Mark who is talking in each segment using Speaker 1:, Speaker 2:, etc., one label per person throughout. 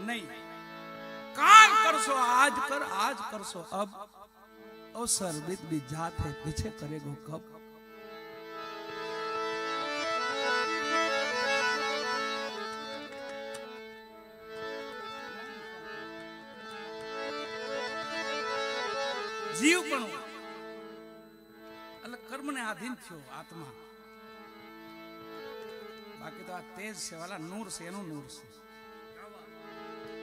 Speaker 1: नहीं, काल करसो आज कर, आज करसो अब, अवसर बीत भी जात है, पीछे करेगो कब। जीव पण એટલે કર્મને આધીન થયો આત્મા, બાકી તો આ તેજ છે વાલા નૂર છે, એનું નૂર છે,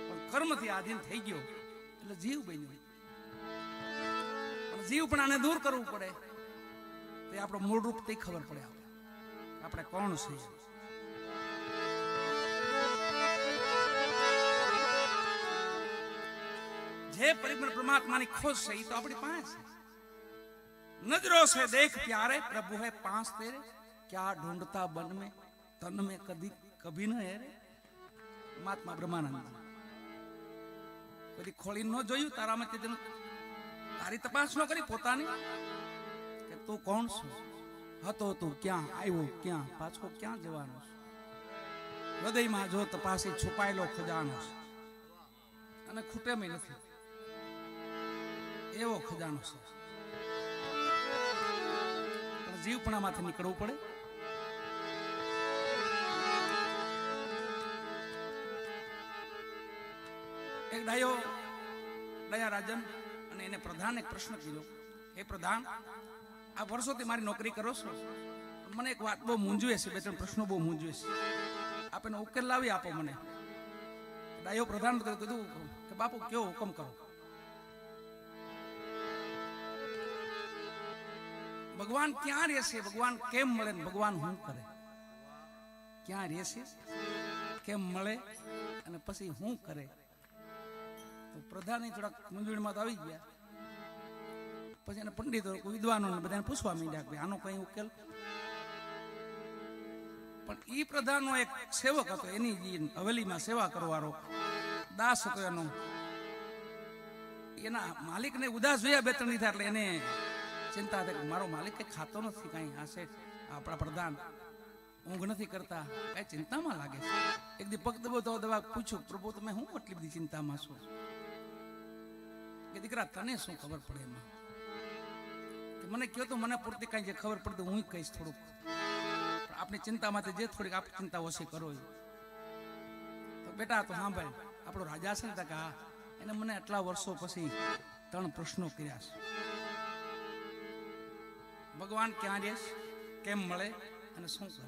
Speaker 1: પણ કર્મથી આધીન થઈ ગયો એટલે જીવ બન્યો. પણ જીવ પણ આને દૂર કરવું પડે, તો આપણો મૂળ રૂપ તે ખબર પડે આપણે કોણ છે. જે પરિપૂર્ણ પરમાत्मा ની ખોજ છે એ તો આપણી પાસે છે. नजरों से देख प्यारे प्रभु है पास तेरे, क्या ढूंढता बन में तन में कभी कभी न है रे. महात्मा ब्रह्मानंद कभी खोली न જોયું તારામાં તે તારી તપાસ ન કરી પોતાની કે તું કોણ છો, હતો તું ક્યાં, આવ્યો ક્યાં, પાછો ક્યાં જવાનો છે. હૃદયમાં જો તપાસી છુપાયેલો ખજાનો છે અને ખૂટેમાં નથી, એવો ખજાનો છે. જીવપણામાંથી નીકળવું પડે. એક ડાયો દયા રાજન અને એને પ્રધાન એક પ્રશ્ન કર્યો, હે પ્રધાન, આ વર્ષોથી મારી નોકરી કરો છો, મને એક વાત બહુ મૂંઝવે છે, બે ત્રણ પ્રશ્નો બહુ મૂંઝવે છે, આપ એનો ઉકેલ લાવી આપો મને. ડાયો પ્રધાન કીધું કે બાપુ કયો હુકમ કરો. ભગવાન ક્યાં રહેશે, ભગવાન કેમ મળે, ભગવાન શું કરે, ક્યાં રહેશે, કેમ મળે અને પછી શું કરે. તો પ્રધાન થોડાક મૂંઝવણમાં આવી ગયા. પછી એને પંડિતો વિદ્વાનો બધાને પૂછવા માંડ્યા કે આનો કઈ ઉકેલ. પણ ઈ પ્રધાનનો એક સેવક હતો, એની હવેલીમાં સેવા કરવાનો દાસ હતો. એના માલિકને ઉદાસ જોયા બે ત્રણ દીધા, એટલે એને ચિંતા થાય કે મારો માલિક કઈ ખાતો નથી, કઈ હશે આપણા પ્રધાન ઊંઘ નથી કરતા, કઈ ચિંતામાં લાગે છે. એક દી પગ દબાવતો દવા પૂછ્યું, પ્રભુ તમે હું આટલી બધી ચિંતામાં છો? કે દીકરા તને શું ખબર પડે એમાં, કે મને કહો તો મને પૂરતી કઈ જે ખબર પડતી હું કહીશ થોડુંક. આપણી ચિંતામાંથી જે થોડીક આપણી ચિંતા ઓછી કરો. તો બેટા તો સાંભળ, આપણો રાજા છે ને કે હા, એને મને આટલા વર્ષો પછી 3 પ્રશ્નો કર્યા છે. ભગવાન ક્યાં રહેશ, કેમ મળે અને શું કરે.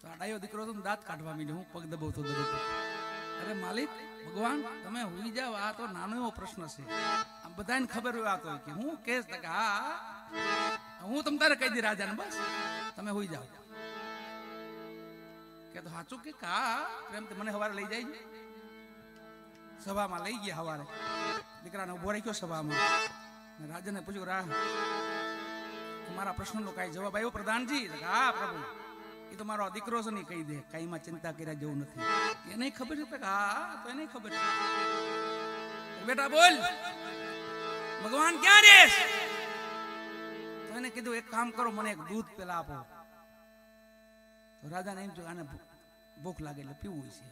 Speaker 1: તો આ ડાયો દીકરો તો દાંત કાઢવા માંડ્યો, હું પગ દબાવતો. અરે માલિક, ભગવાન તમે હોઈ જાવ, આ તો નાનો એવો પ્રશ્ન છે, આ બધાને ખબર હોય આ તો કે હું કેસ કે હા હું તમ તારે કહી દી રાજાને, બસ તમે હોઈ જાવ. કે તો સાચું કે હા પ્રેમથી મને સવારે લઈ જાય. સભામાં લઈ ગયા સવારે, દીકરાને ઉભો રાખ્યો સભામાં. રાજાને પૂછ્યું, રા મારા પ્રશ્નનો કઈ જવાબ આવ્યો પ્રધાનજી? હા પ્રભુ, એ તો મારો દીકરો છે ને કહી દે, કઈમાં ચિંતા કર્યા જેવું નથી. એને ખબર છે કે હા, તો એને ખબર છે. બેટા બોલ, ભગવાન ક્યાં રહેશે? તો એને કીધું એક કામ કરો, મને એક દૂધ પેલા આપો. તો રાજાને એમ આને ભૂખ લાગે એટલે પીવું છે,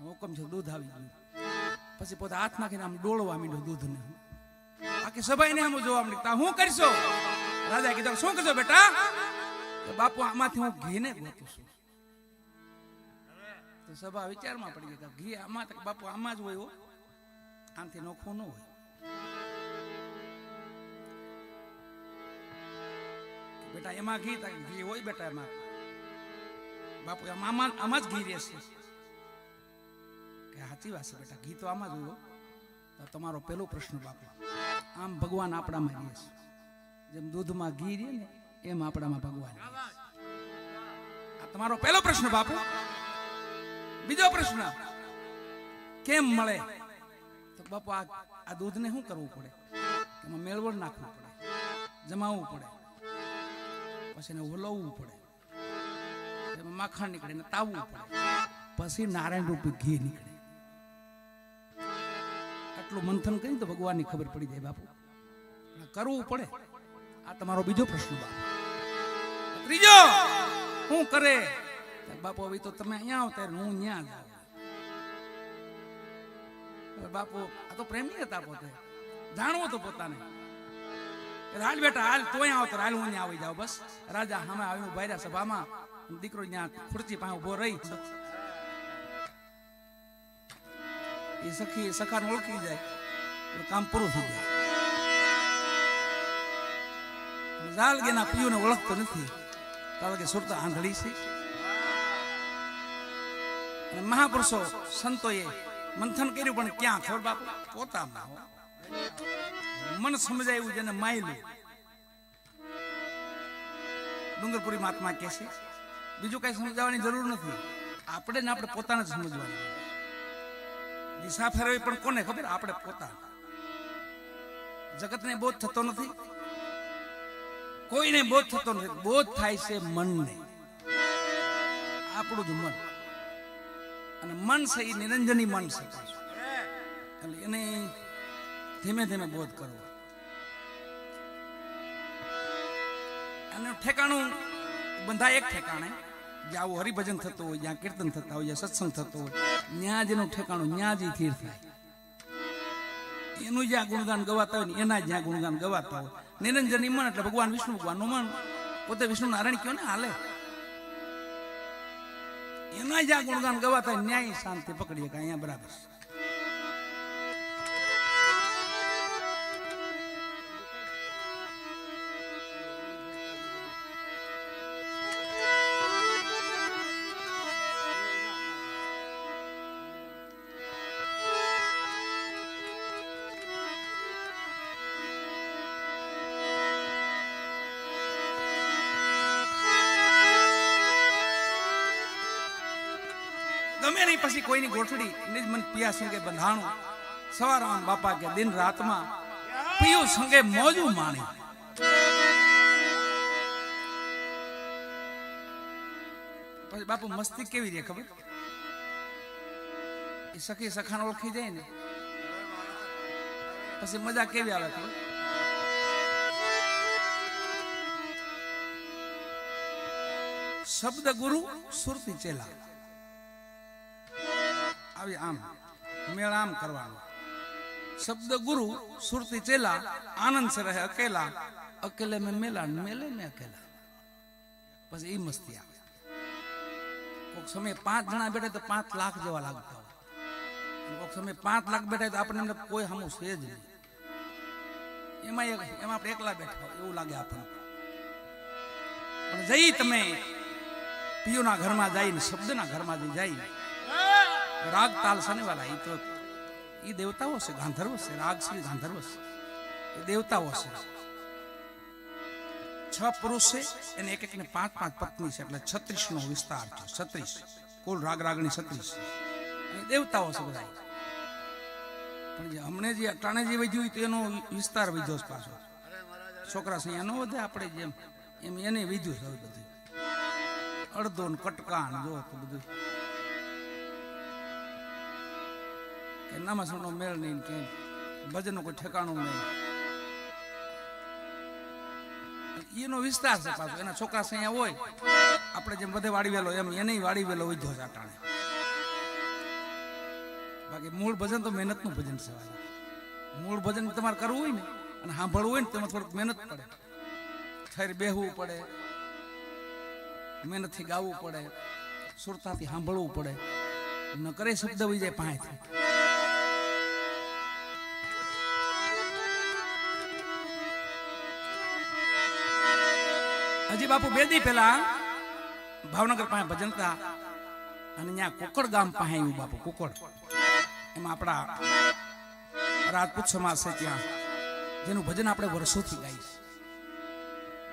Speaker 1: હુકમ છે, દૂધ આવી ગયું. પછી પોતે હાથ નાખીને આમ ડોળવા માંડ્યો દૂધને. આખી સભાઈને આમ જોવા માંડી, હું કરશો? રાજા કીધું શું કરશો બેટા? બાપુ આમાંથી હું ઘીને ગોતું છું. તો સભા વિચારમાં પડી ગઈ, ઘી આમાં, બાપુ આમાં જ હોય, આમથી નોખું ન હોય. બેટા એમાં ઘી, ઘી હોય બેટા એમાં. બાપુ આમાં જ ઘી રહેશે. કે સાચી વાત છે બેટા, ઘી તો આમાં જ હોય. તો તમારો પેલો પ્રશ્ન બાપુ, આમ ભગવાન આપણામાં રહે છે, જેમ દૂધમાં ઘી રહે ને એમ આપણામાં ભગવાન. આ તમારો પહેલો પ્રશ્ન બાપુ. બીજો પ્રશ્ન, કેમ મળે? તો બાપુ આ દૂધને શું કરવું પડે? એમાં મેળવણ નાખવું પડે, જમાવવું પડે, પછી એને ઓલવવું પડે, એમાં માખણ નીકળે ને તાવવું પડે, પછી નારાયણ રૂપી ઘી નીકળે. આટલું મંથન કરી તો ભગવાનની ખબર પડી જાય બાપુ. કરવું પડે. આ તમારો બીજો પ્રશ્ન બાપુ. ત્રીજો, શું કરે? બાપુ હવે તો તમે અહીંયા આવતા, હું ત્યાં જાઉં. બાપુ આ તો પ્રેમી હતા પોતે, જાણવો તો પોતાને. હાલ બેટા હાલ, તોય આવતો હાલ, હું ત્યાં આવી જાઉં. બસ રાજા સામે આવીને ઉભા રહ્યા સભામાં. દીકરો ત્યાં ખુરચી પાસે ઉભો રહી, એ સખી સખાને ઓળખી જાય એટલે કામ પૂરું થઈ જાય. જાલગેના પિયુને ઓળખતો નથી, કારણ કે સુરત આંધળી છે. અને મહાપુરુષો સંતોએ મંથન કર્યું, પણ ક્યાં ખબર બાપુ, પોતામાં મન સમજાય એવું જેને માયલું. ડુંગરપુરી મહાત્મા કહે છે, બીજું કઈ સમજાવવાની જરૂર નથી, આપણે ને આપણે પોતાને જ સમજવાનું. દિશા ફેરવી પણ કોને ખબર? આપણે પોતા. જગતને બોધ થતો નથી, કોઈને બોધ થતો નથી. બોધ થાય છે મનને, આપણું જ મન. અને મન છે એ નિરંજની મન છે, એટલે એને ધીમે ધીમે બોધ કરવો. અને ઠેકાણું બંધા એક ઠેકાણે, જ્યાં આવું હરિભજન થતું હોય, જ્યાં કીર્તન થતા હોય, જ્યાં સત્સંગ થતો હોય, ત્યાં જેનું ઠેકાણું ત્યાં જ સ્થિર થાય. એનું જ્યાં ગુણગાન ગવાતા હોય ને એના જ્યાં ગુણગાન ગવાતા હોય. નિરંજની મન એટલે ભગવાન વિષ્ણુ, ભગવાનનું મન પોતે વિષ્ણુ નારાયણ કયો ને હાલે. એના જ્યાં ગુણગાન ગવાતા હોય ન્યાય શાંતિ પકડીએ કે અહીંયા બરાબર. ગમે નહીં પછી કોઈની ગોઠડી નિજ મન પિયા સંગે બંધાણું. સવારમાં બાપા કે દિન રાતમાં પિયું સંગે મોજું માણી. પછી બાપુ મસ્તી કેવી રે ખબર? એ સખી સખાને ઓળખી જાય ને પછી મજા કેવી આવે ખબર? શબ્દ ગુરુ સુરતી ચેલા. આવી આમ મેળ આમ કરવાનો. શબ્દ ગુરુ સુરતી ચેલા, આનંદ સે રહે અકેલા, અકેલે મેં મેલા, મેલે મેં અકેલા. પછી એ મસ્તી આવે. કોઈક સમય 5 જણા બેઠા તો 5 લાખ જેવા લાગતા હોય. કોઈક સમય 5 લાખ બેઠા તો આપણને કોઈ હમું છે જ નહીં. એમાં આપણે એકલા બેઠા એવું લાગે આપણને. પણ જઈ તમે પિયુના ઘરમાં જઈને, શબ્દના ઘરમાં જઈ રાગ તાલ સને વાલા, એ તો એ દેવતાઓ છે, ગાંધર્વ છે. રાગ શ્રી ગાંધર્વ છે, એ દેવતાઓ છે. 6 પુરુષ છે, એને એક એકને 5-5 પત્ની છે, એટલે 36 નો વિસ્તાર છે. 36 કુલ રાગ રાગણી 36 એ દેવતાઓ છે બધા. પણ જે હમણે જે અટાણે જે વધ્યું તો એનો વિસ્તાર વધ્યો છે પાછો. છોકરા સૈયા નો વધે આપણે જેમ, એમ એને વધ્યું છે બધું. અડધો ને કટકાન જો તો બધું કે નામાસણનો મેળ નહીં, કે ભજનનો કોઈ ઠેકાણું નહીં. એનો વિસ્તાર છે પાછો. એના છોકરા અહીંયા હોય, આપણે જેમ બધે વાડી વેલો એમ એને વાડી વેલો વધ્યો છે અટાણે. બાકી મૂળ ભજન તો મહેનતનું ભજન છે. મૂળ ભજન તમારે કરવું હોય ને અને સાંભળવું હોય ને તેમાં થોડુંક મહેનત પડે. ઠેર બેહવું પડે, મહેનતથી ગાવું પડે, સુરતાથી સાંભળવું પડે. ન કરે શબ્દ વહી જાય પાસેથી. હજી બાપુ 2 દી પહેલા ભાવનગર પાસે ભજનતા, અને ત્યાં કુકડ ગામ પાસે આવ્યું બાપુ. કુકડ એમાં આપણા રાજપૂત સમાજ છે, ત્યાં જેનું ભજન આપણે વર્ષોથી ગાઈ.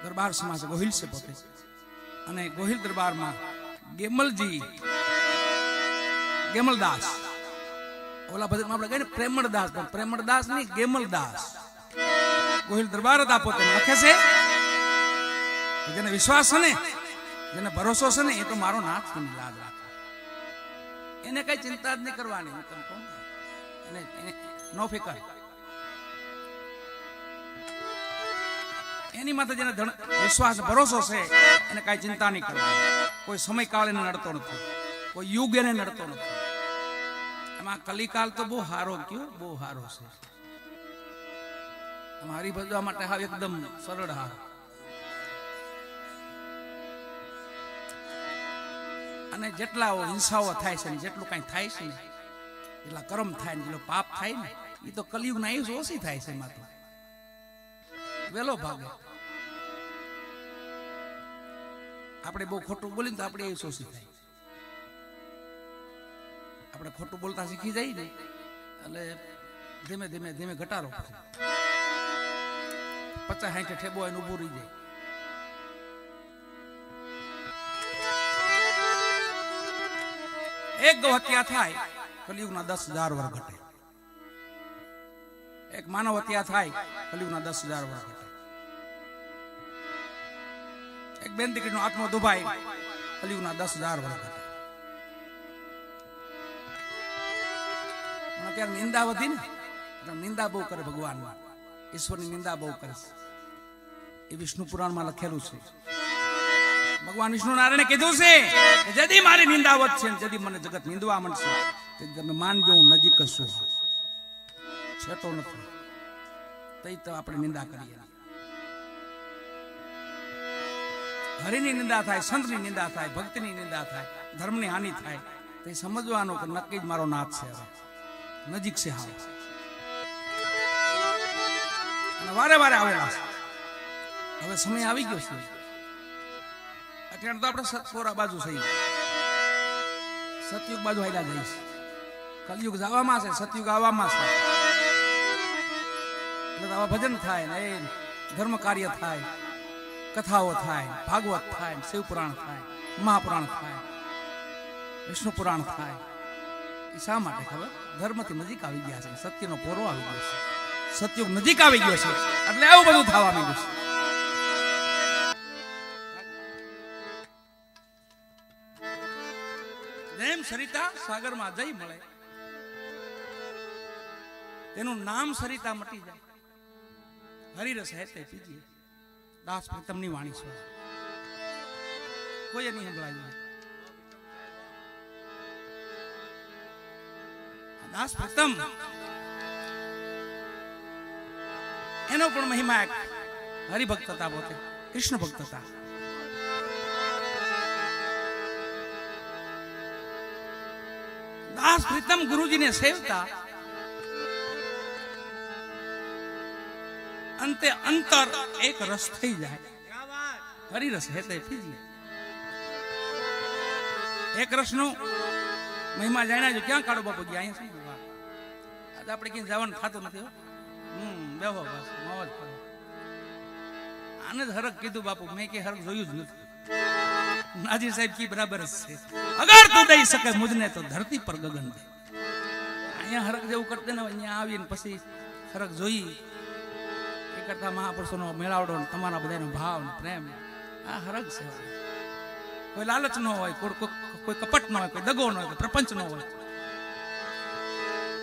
Speaker 1: દરબાર સમાજ ગોહિલ છે પોતે, અને ગોહિલ દરબારમાં ગેમલજી, ગેમલદાસ, ઓલા ભજનમાં આપણે કહીએ ને પ્રેમળદાસ, પણ પ્રેમળદાસ નહીં, ગેમલદાસ. ગોહિલ દરબાર હતા પોતે. લખે છે જેને વિશ્વાસ છે ને, જેને ભરોસો છે ને, એ તો મારો નાથ છે, લાજ રાખે. એને કઈ ચિંતા જ નહીં કરવાની. એને નો ફિકર. એની માથે જેને વિશ્વાસ ભરોસો છે એને કઈ ચિંતા નહીં કરવાની. કોઈ સમયકાળ એને નડતો નથી, કોઈ યુગ એને નડતો નથી. આમાં કલિકાલ તો બહુ હારો કયો, બહુ હારો છે. મારી ભજવા માટે હાવ એકદમ સરળ હાર. અને જેટલા હિંસાઓ થાય છે ને જેટલું કઈ થાય છે ને એટલા કર્મ થાય ને જેટલો પાપ થાય ને એ તો કલિયુગના આયુષ ઓછી થાય છે. એમાં તો વેલો ભાગે. આપણે બહુ ખોટું બોલીને તો આપણે આયુષ ઓછી થાય. આપણે ખોટું બોલતા શીખી જાય ને એટલે ધીમે ધીમે ધીમે ઘટાડો 50-60 ઠેબો એને ઉભું રહી જાય. એક ગૌ હત્યા થાય કલિયુગના 10,000 વર્ષ ઘટે. એક માનવ હત્યા થાય કલિયુગના 10,000 વર્ષ ઘટે. એક બેન દીકરીનો આત્મો દુભાય કલિયુગના 10,000 વર્ષ ઘટે. અત્યારે નિંદા વધી ને, નિંદા બહુ કરે ભગવાન, ઈશ્વરની નિંદા બહુ કરે. એ વિષ્ણુ પુરાણમાં લખેલું છે. ભગવાન વિષ્ણુ નારાયણે કીધું છે કે જદી મારી નિંદા વધશે ને જદી મને જગત નિંદવા મળશે તમે માનજો હું નજીક જ છું, છેટો નથી. તઈ તો આપણે નિંદા કરીએ. હરિની નિંદા થાય, સંતની નિંદા થાય, ભક્તિની નિંદા થાય, ધર્મની હાનિ થાય તો સમજવાનું કે નક્કી જ મારો નાથ છે, હવે નજીક છે. હા, અને વારે વારે આવેલા છે. હવે સમય આવી ગયો છે. અત્યારે તો આપણે સતપોરા બાજુ થઈ, સતયુગ બાજુ હાલ્યા જઈશ. કલયુગ જવામાં છે, સતયુગ આવવામાં છે. એટલે આવા ભજન થાય ને એ ધર્મ કાર્ય થાય, કથાઓ થાય, ભાગવત થાય, શિવ પુરાણ થાય, મહાપુરાણ થાય, વિષ્ણુ પુરાણ થાય. એ શા માટે ખબર? ધર્મથી નજીક આવી ગયા છે, સત્યનો પોરો આવી ગયો છે, સતયુગ નજીક આવી ગયો છે એટલે આવું બધું થવા માંડ્યું છે. જેમ સરિતા સાગરમાં જઈ મળે તેનું નામ સરિતા મટી જાય. હરિરસ હેતે પીજીએ. દાસ પ્રીતમની વાણી છે, કોઈ નહીં સંભળાય. દાસ પ્રીતમ એનો પણ મહિમા એક હરિભક્ત હતા, પોતે કૃષ્ણ ભક્ત હતા. દાસ પ્રીતમ ગુરુજીને સેવતા અંતે અંતર એક રસ થઈ જાય. હરિરસ હેતે પીજીએ. એક રસનું મહિમા જાણ્યા છો. ક્યાં કાઢો બાપુ? અહીંયા શું આજે આપણે ક્યાંય જવાનું થતું નથી. બેહો બસ મોજ કરો. આને જ હરક કીધું બાપુ. મેં કે હરક જોયું જ નથી. નાજી સાહેબ કી બરાબર જ છે. અગર તું દઈ શકે મુજને તો ધરતી પર ગગન દે. અહીંયા હરક જેવું કરતે ને અહીંયા આવીને પછી હરક જોઈ એ કરતા મહાપુરુષોનો મેળાવડો તમારા બધાનો ભાવ ને પ્રેમ આ હરક છે. કોઈ લાલચ ન હોય, કોઈ કપટ ન હોય, કોઈ દગો ન હોય, કોઈ પ્રપંચ ન હોય.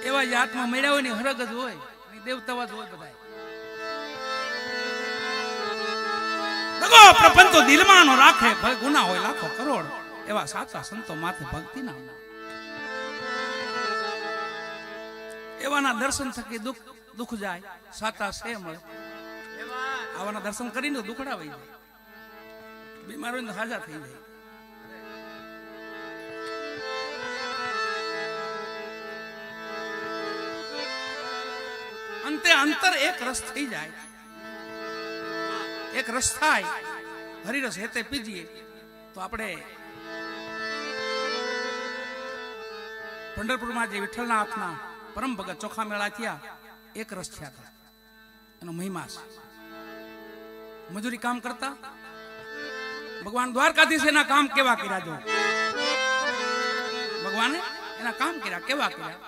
Speaker 1: એવા જે આત્મા મળ્યા હોય ને હરક જ હોય, દેવતાવા જ હોય બધા. દગો પ્રપંચો દિલમાં નો રાખે, ભલે ગુના હોય લાખો કરોડ. એવા સાચા સંતો માથે ભક્તિ ના. એવાના દર્શન થકી દુઃખ જાય, સાચા સે મળે. આવાના દર્શન કરીને દુખડા વહી જાય, બીમારો હાજા થઈ જાય. અંતે અંતર એક રસ થઈ જાય. એક રસ થાય, હરિરસ હેતે પીજીએ. તો આપણે પંઢરપુરમાં જે વિઠ્ઠલના હાથના પરમ ભગત ચોખા મેળા થયા, એક રસ થયા હતા. એનો મહિમા છે. મજૂરી કામ કરતા ભગવાન દ્વારકાધીશ એના કામ કેવા કર્યા. જો ભગવાને એના કામ કર્યા કેવા કર્યા.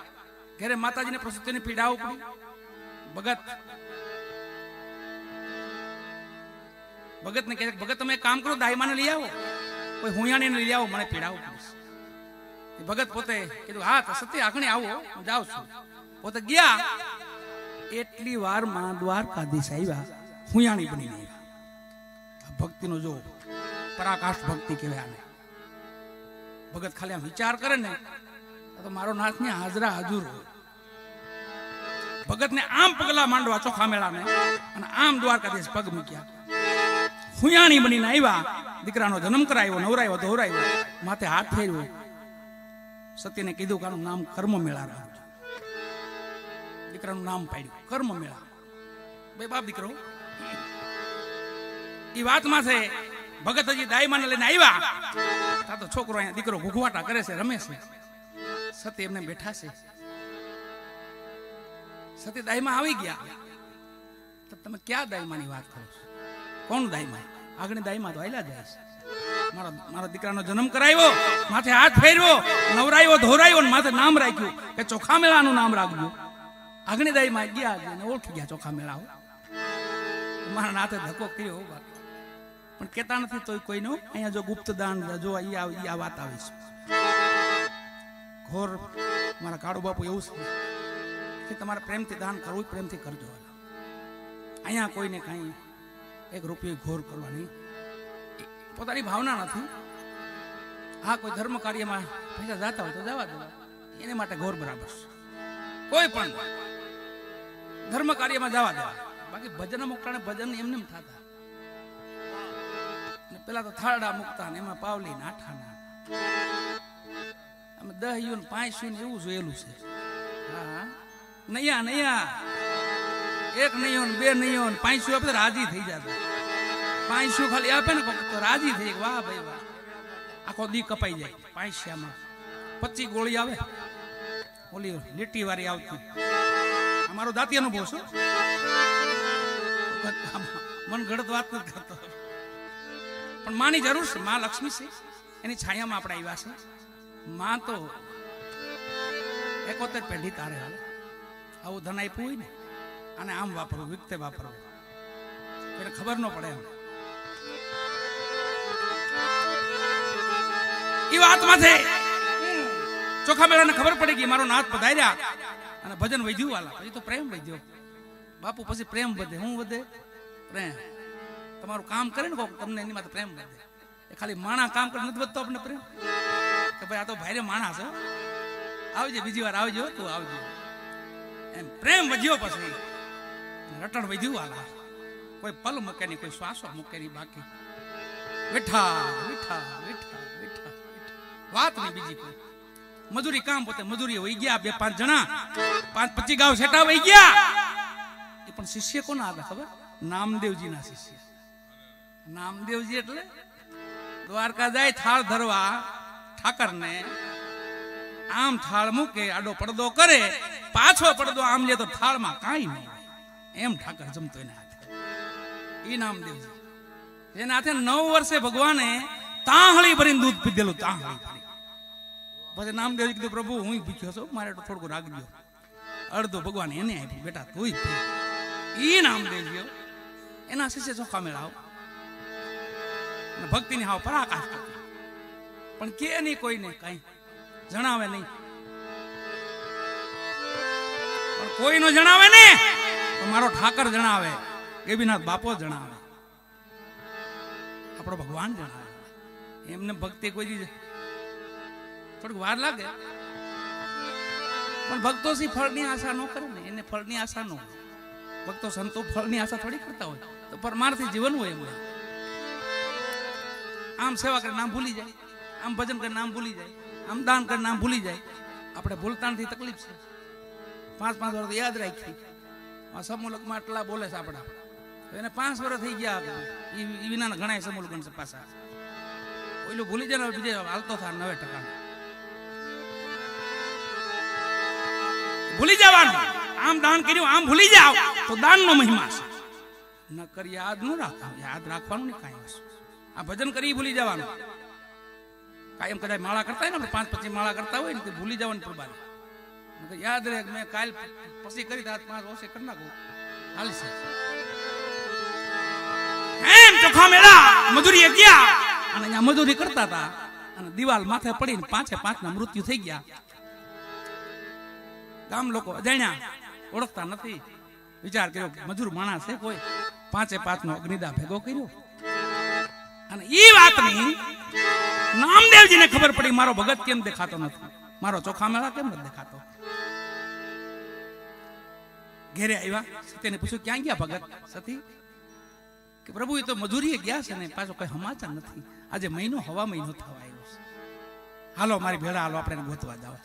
Speaker 1: ઘરે માતાજીને પ્રસૂતિની પીડા ઉપડી. ભગત ને કહે, ભગત તમે કામ કરો, દાઈમાને લઈ આવો, કોઈ હુંયાણીને લઈ આવો, મને પીડાવું પડશે. ભગત પોતે કીધું હા તો સત્ય આખણી આવો, હું જાઉં છું. પોતે ગયા, એટલી વાર માં દ્વારકાધીશ આવ્યા, હુંયાણી બની ગયા. ભક્તિનો જો પરાકાષ્ઠ ભક્તિ કહેવાય આને. ભગત ખાલી આમ વિચાર કરે ને તો મારો નાથ ને હાજરા હાજર ભગત ને આમ પગલા માંડવા ચોખા મેળાને અને આમ દ્વારકાધીશ પગ મૂક્યા. હુયાણી બનીને આવ્યા, દીકરાનો જન્મ કરાવ્યો, નવરાયો, ધોરાયો, માથે હાથ ફેરવ્યો. સત્યને કીધું કે આનું નામ કર્મ મેળા રાખજો. દીકરાનું નામ પાડ્યું કર્મ મેળા. બે બાપ દીકરો એ વાતમાં છે. ભગત હજી દાઈમાને લઈને આવ્યા, તા તો છોકરો અહીંયા દીકરો ઘૂઘવાટા કરે છે, રમે છે. સત્ય એમને બેઠા છે. સત્ય દાઈમાં આવી ગયા. તો તમે ક્યાં દાઈમાની વાત કરો છો? કોણ દાઈમાં? આગળ દાઈમાં તો આયલા જાય છે. મારા દીકરાનો જન્મ કરાવ્યો, માથે હાથ ફેરવ્યો, નવરાયો, ધોરાયો, માથે નામ રાખ્યું કે ચોખા મેળાનું નામ રાખજો. આગળ દાઈમાં ગયા અને ઓળખી ગયા ચોખા મેળા. મારા નાથે ધક્કો કર્યો, પણ કેતા નથી તો કોઈનો. અહીંયા જો ગુપ્ત દાન જો આ વાત આવી છે. ઘોર મારા કાળુ બાપુ એવું છે કે તમારે પ્રેમથી દાન કરવું, પ્રેમથી કરજો. અહીંયા કોઈને કાંઈ એક રૂપિયો ઘોર કરવાની પોતાની ભાવના નથી. હા, કોઈ ધર્મ કાર્યમાં પૈસા જતા હોય તો જવા દેવા, એને માટે ઘોર બરાબર છે. કોઈ પણ ધર્મ કાર્યમાં જવા દેવા. બાકી ભજન મુકતા ભજન એમને થતા. પેલા તો થાળડા મુકતા ને એમાં પાવલી નાઠાના અમે 10 યુન 5 યુન એવું જોયેલું છે. હા, નૈયા નૈયા, 1 નૈયો 2 નૈયો 5 આપે રાજી થઈ જતા. 5 ખાલી આપે ને તો રાજી થઈ. વાહ ભાઈ વાહ, આખો દી કપાઈ જાય. 5 25 ગોળી આવે, ઓલી લીટી વાળી આવતી. અમારો દાંતી અનુભવ છે, મન ગળત વાત નથી કરતો. પણ માની જરૂર છે. માં લક્ષ્મી છે, એની છાયામાં આપણે આવ્યા છે. માં તો 71 પેઢી તારે હાલે. આવું ધન આપ્યું હોય ને, અને આમ વાપરવું, વિકતે વાપરવું, એને ખબર ન પડે. એમ એ વાતમાં છે. ચોખા મેળાને ખબર પડી ગઈ મારો નાથ પધાર્યા અને ભજન વધ્યું. વાલા પછી તો પ્રેમ વધ્યો બાપુ. પછી પ્રેમ વધે. શું વધે? પ્રેમ. તમારું કામ કરે ને કોક, તમને એની માટે પ્રેમ વધે. એ ખાલી માણા કામ કરે નથી વધતો આપણે પ્રેમ, કે ભાઈ આ તો ભાઈરે માણસ છે, આવજે બીજી વાર આવજો, તું આવજો. એમ પ્રેમ વધ્યો. પછી રટણ વધ્યું. વાલા કોઈ પલ મૂકે નહીં, કોઈ શ્વાસો મૂકે નહીં. બાકી બેઠા બેઠા બેઠા બેઠા વાત નહીં બીજી કોઈ. મજૂરી કામ પોતે મજૂરી વહી ગયા. 2-5 જણા 5-25 ગાવ છેટા વહી ગયા. એ પણ શિષ્ય કોના હતા ખબર? નામદેવજી ના શિષ્ય. નામદેવજી એટલે દ્વારકા જાય થાળ ધરવા, ઠાકર ને આમ થાળ મૂકે, આડો પડદો કરે, પાછો પડદો આમ લે તો થાળમાં કાંઈ નહીં. એમ ઠાકર જમતો એના હાથે. એ નામદેવજી જેના હાથે 9 વર્ષે ભગવાને તાહળી ભરીને દૂધ પીધેલું. તાહળી ભરી. પછી નામદેવજી કીધું, પ્રભુ હું ભૂખ્યો છું, મારે તો થોડું રાખજો. અડધો ભગવાન એને આપ્યું. બેટા તું જ પી. ઈ નામદેવજી એના શિષ્ય ચોખા મેળાવ ભક્તિની હાવ પરાકાશ કરતી. પણ કે નહીં કોઈને કઈ જણાવે નહીં. પણ કોઈ નો જણાવે ને તો મારો ઠાકર જણાવે, ગેબીનાથ બાપો જણાવે, આપણો ભગવાન જણાવે. એમને ભક્તિ કોઈ થોડીક વાર લાગે, પણ ભક્તો સી ફળની આશા ન કરે ને. એને ફળની આશા ન હોય. ભક્તો સંતો ફળની આશા થોડી કરતા હોય. તો પરમાર્થી જીવન હોય એમને. આમ સેવા કરે નામ ભૂલી જાય, આમ ભજન કરે નામ ભૂલી જાય, આમ દાન કરે નામ ભૂલી જાય. આપણે ભૂલતા નથી, તકલીફ છે. 5-5 વર્ષ યાદ રાખી. આ સમૂલકમાં આટલા બોલે છે આપણા, એને 5 વર્ષ થઈ ગયા. એ વિના ઘણા સમૂલક છે પાછા. ઓઈલું ભૂલી જાય ને બીજે હાલતો થાય 90%. ભૂલી જવાનું. આમ દાન કર્યું આમ ભૂલી જાવ તો દાનનો મહિમા છે. ન કરી યાદ ન રાખવાનું. યાદ રાખવાનું નહીં કાંઈ વસ્તુ. આ ભજન કરી ભૂલી જવાનું. કાયમ કદાચ માળા કરતા હોય ને, 5-25 માળા કરતા હોય ને, તો ભૂલી જવાનું પ્રભાત. યાદ રહે મેં કાલ પછી કરી 5 વર્ષે કરી નાખું હાલશે. એમ ચોખા મેળા મજૂરી ગયા અને અહીંયા મજૂરી કરતા હતા અને દિવાલ માથે પડીને 5 ના મૃત્યુ થઈ ગયા. ગામ લોકો અજાણ્યા, ઓળખતા નથી. વિચાર કર્યો મજૂર માણસ છે કોઈ, 5 નો અગ્નિદા ભેગો કર્યો. અને ઈ વાતની નામદેવજીને ખબર પડી, મારો ભગત કેમ દેખાતો નથી. મારો ચોખા મેળા કેમ નથી દેખાતો? ઘેરે આવ્યા, સતીને પૂછ્યું ક્યાં ગયા ભગત? સતી કે પ્રભુ એ તો મજૂરીએ ગયા છે ને પાછો કઈ સમાચાર નથી. આજે મહિનો હવા મહિનો થવા આવ્યો છે. હાલો મારી ભેળા હાલો, આપણે ગોતવા જાવ.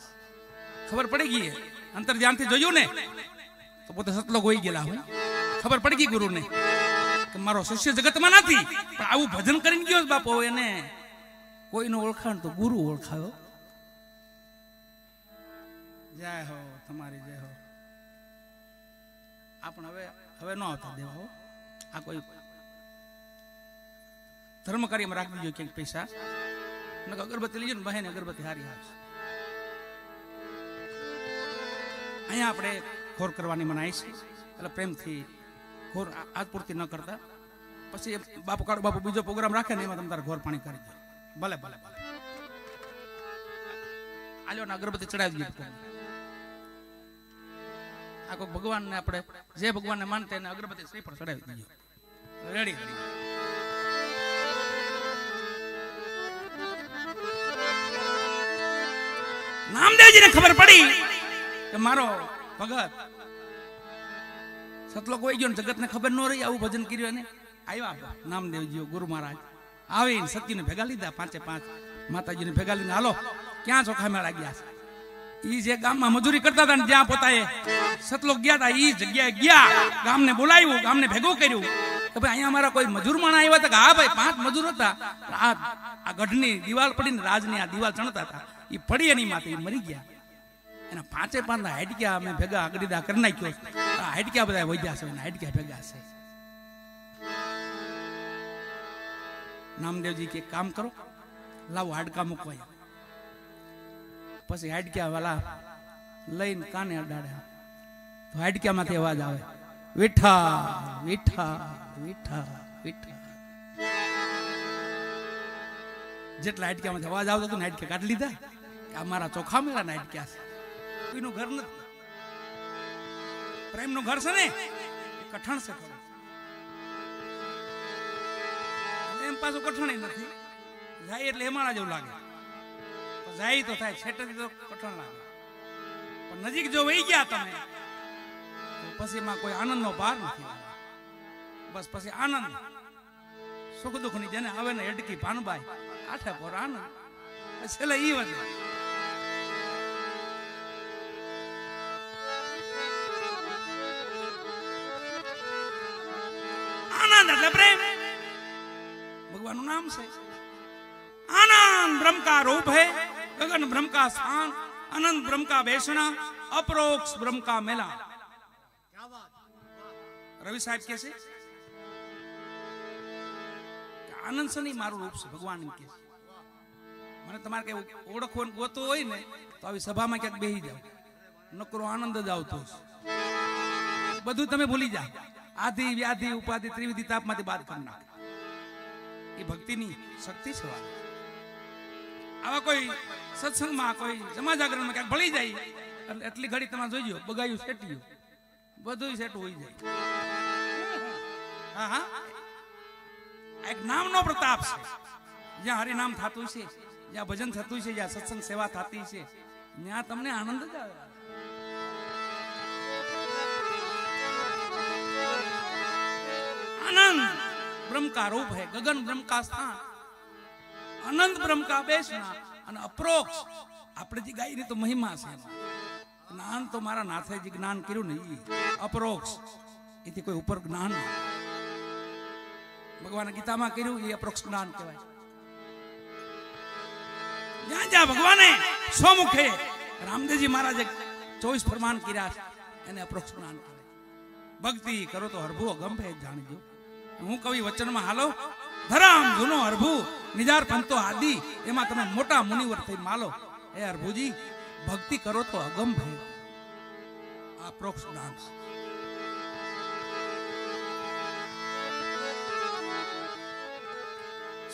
Speaker 1: ખબર પડી ગઈ, અંતર ધ્યાનથી જોયું ને તો પોતે સતલોક હોઈ ગયેલા. હું ખબર પડી ગઈ ગુરુને કે મારો શિષ્ય જગતમાં નથી, પણ આવું ભજન કરીને ગયો બાપો, એને કોઈનું ઓળખાણ તો ગુરુ ઓળખાયો. જય હો તમારી જય હો. આપણે હવે ન આવતા દેવા હો. આ કોઈ ધર્મ કાર્યમાં રાખી દીધો ક્યાંક પૈસા, અગરબત્તી લીજો ને બહેન, અગરબત્તી હારી આવશે. અહીંયા આપણે ઘોર કરવાની મનાઈ છે, એટલે પ્રેમથી ઘોર આજ પૂરતી ન કરતા. પછી બાપુ કાળો બાપુ બીજો પ્રોગ્રામ રાખે ને એમાં તમે તારે ઘોર પાણી કરી દો. ભલે ભલે ભલે આલ્યો ને અગરબત્તી ચડાવી દો. આ કોઈ ભગવાનને આપણે જે ભગવાનને માનતા એને અગરબત્તી શ્રીફળ ચડાવી દીધો. Ready ready. નામદેવજીને ખબર પડી કે મારો ભગત સતલોક હોઈ ગયો ને જગતને ખબર ન રહી આવું ભજન કર્યું. એને આવ્યા નામદેવજીઓ ગુરુ મહારાજ આવીને સતીને ભેગા લીધા, 5 માતાજીને ભેગા લીધા. હાલો ક્યાં ચોખા મેળા ગયા છે? ઈ જે ગામમાં મજૂરી કરતા હતા ને જ્યાં પોતાએ સતલોક ગયા હતા ઈ જગ્યાએ ગયા. ગામને બોલાવ્યું, ગામને ભેગું કર્યું કે ભાઈ અહીંયા અમારા કોઈ મજૂર માણા આવ્યા હતા? કે હા ભાઈ 5 મજૂર હતા. આ ગઢની દિવાલ પડીને રાજની આ દિવાલ ચણતા હતા, એ પડી એની માથે મરી ગયા. એના 5 હાડક્યા અમે ભેગા આગળીદા કરી નાખ્યો. હાડક્યા બધા વધ્યા છે, હાડક્યા ભેગા છે. નામદેવજી કે કામ કરો, લાવો હાડકા મૂકવા. પછી હાડક્યા વાલા લઈને કાને અડાડ્યા તો હાડક્યામાંથી અવાજ આવે, વિઠા વિઠા વિઠા વિઠા. જેટલા હાડક્યામાંથી અવાજ આવતો હતો ને હાડક્યા કાઢી લીધા. આ મારા ચોખા મેળા ના હાડક્યા છે, કોઈનું ઘર નથી. પ્રેમનું ઘર છે ને એ કઠણ છે થોડું. એમ પાછું કઠણ નથી, જાય એટલે હેમાળા જેવું લાગે. જાય તો થાય, છેટેથી તો કઠણ લાગે. પણ નજીક જો વહી ગયા તમે તો પછી એમાં કોઈ આનંદનો પાર નથી. બસ પછી આનંદ સુખ દુઃખની જેને આવે ને હેડકી પાનબાઈ આઠે પર આનંદ છેલ્લે ઈ વધે. આનંદ એટલે પ્રેમ, ભગવાનનું નામ છે. आनंद ब्रह्म का रूप है, गगन ब्रह्म का स्थान, अनंत ब्रह्म का बेसना, अपरोक्ष ब्रह्म का मेला. रवि साहब कैसे आनंद से नहीं मारू रूप से भगवान के મને તમારે કઈ ઓળખવાનું ગોતો હોય ને તો આવી સભામાં ક્યાંક બેસી જાવ, નકરો આનંદ જ આવતો છે. બધું તમે ભૂલી જાઓ, આધિ વ્યાધિ ઉપાધિ ત્રિવિધિ તાપમાંથી બાદ કરી નાખે. એ ભક્તિની શક્તિ છે. આવા કોઈ સત્સંગમાં કોઈ જમા જાગરણમાં ક્યાંક ભળી જાય એટલે એટલી ઘડી તમે જોઈજો બગાયું સેટ્યું બધું સેટ હોઈ જાય. હા હા, એક નામનો પ્રતાપ છે. જ્યાં હરિનામ થતું છે, જ્યાં ભજન થતું છે, જ્યાં સત્સંગ સેવા થતી છે, ત્યાં તમને આનંદ જ આવે. आनंद ब्रह्म का रूप है, गगन ब्रह्म का स्थान, अनंत ब्रह्म का बेसना અને અપ્રોક્ષ આપણે જે ગાયની તો મહિમા છે. જ્ઞાન તો મારા નાથે જે જ્ઞાન કર્યું ને એ અપરોક્ષ, એથી કોઈ ઉપર જ્ઞાન ભગવાન ગીતામાં કર્યું એ અપરોક્ષ જ્ઞાન કહેવાય. જ્યાં જ્યાં ભગવાને સ્વમુખે રામદેવજી મહારાજે 24 ફરમાન કર્યા છે એને અપરોક્ષ જ્ઞાન કહેવાય. ભક્તિ કરો તો હરભુ અગંભે જાણજો. હું કવિ વચનમાં હાલો, ધરામ જૂનો હરભુ નિજાર પંતો આદિ, એમાં તમે મોટા મુનિવર થઈ માલો. હે હરભુજી, ભક્તિ કરો તો અગંભે. આ અપરોક્ષ જ્ઞાન.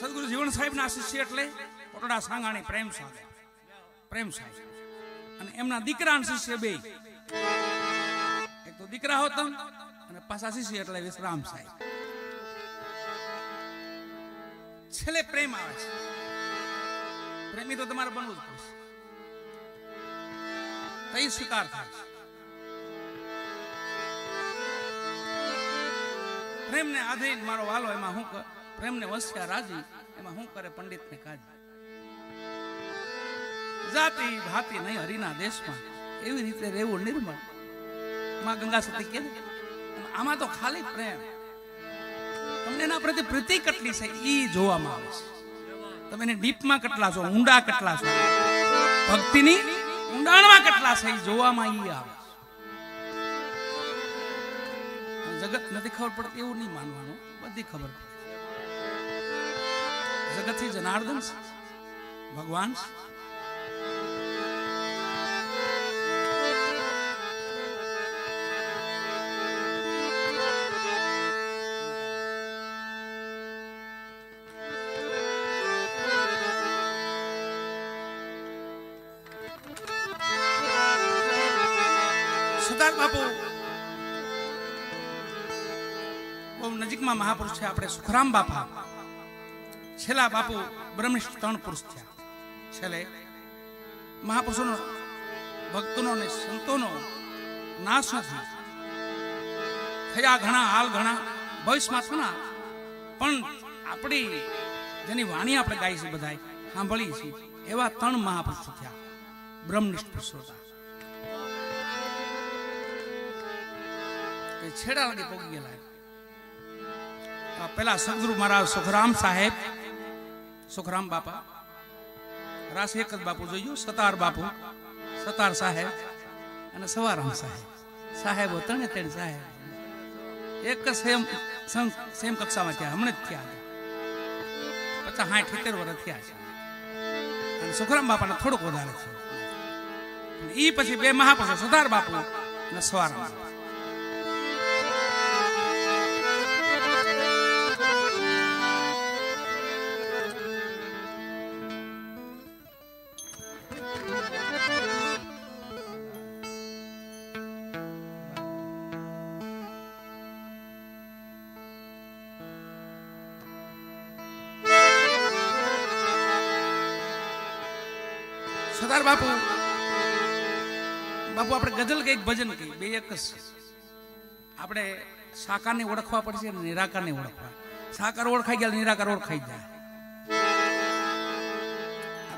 Speaker 1: સદગુરુ જીવન સાહેબ ના શિષ્ય એટલે કોટડા સાંગાણી પ્રેમ સાહેબ, પ્રેમ સાહેબ અને એમના દીકરાના શિષ્ય બે. એક તો દીકરા હોતા અને પાછા શિષ્ય એટલે વિશ્રામ સાહેબ. છેલ્લે પ્રેમ આવે છે. પ્રેમી તો તમારે બનવું જ પડશે. તઈ સ્વીકાર થાય. પ્રેમને આધીન મારો વાલો એમાં હું કર, પ્રેમને વસ્યા રાજી એમાં હું કરે પંડિત ને કાજી. જાતિ ભાતિ નહીં હરિના દેશમાં, એવી રીતે રહેવું નિર્મળ. માં ગંગા સતી કે આમાં તો ખાલી પ્રેમ, તમને એના પ્રત્યે પ્રીતિ કેટલી છે ઈ જોવામાં આવે છે. તમે એને ડીપમાં કેટલા છો, ઊંડા કેટલા છો, ભક્તિની ઊંડાણમાં કેટલા છે ઈ જોવામાં ઈ આવે. જગત નથી ખબર પડતી એવું નહીં માનવાનું, બધી ખબર પડે. જગત થી જનાર્દન છે, ભગવાન છે. સરદાર બાપુ બહુ નજીકમાં મહાપુરુષ છે આપણે સુખરામ બાપા. છેલ્લા બાપુ બ્રહ્મનિષ્ઠ 3 પુરુષ થયા. છેલ્લે મહાપુરુષોનો ભક્તોનો અને સંતોનો નાશ નથી થયા. ઘણા હાલ ઘણા ભવિષ્યમાં થના, પણ આપણી જેની વાણી આપણે ગાઈ છે બધા સાંભળી છે એવા 3 મહાપુરુષો થયા બ્રહ્મનિષ્ઠ પુરુષો. છેડા લગી પોગી ગયેલા. પેલા સદગુરુ મહારાજ સુખરામ સાહેબ, સુખરામ બાપા, રાસ એક જ બાપુ જોયું, સતાર બાપુ, સતાર સાહેબ અને સવારામ સાહેબ. સાહેબો 3 સાહેબ એક જ સેમ કક્ષામાં થયા. હમણાં જ થયા 50-60-70 વર્ષ થયા છે. અને સુખરામ બાપાને થોડુંક વધારે છે. ઈ પછી 2 મહાપુરુષો સતાર બાપુ અને સવારામ બાપુ. સરદાર બાપુ આપણે ગઝલ કે ભજન કઈ બે એક જ. આપણે સાકારને ઓળખવા પડશે અને નિરાકારને ઓળખવા. સાકાર ઓળખાઈ ગયા, નિરાકાર ઓળખાઈ જાય.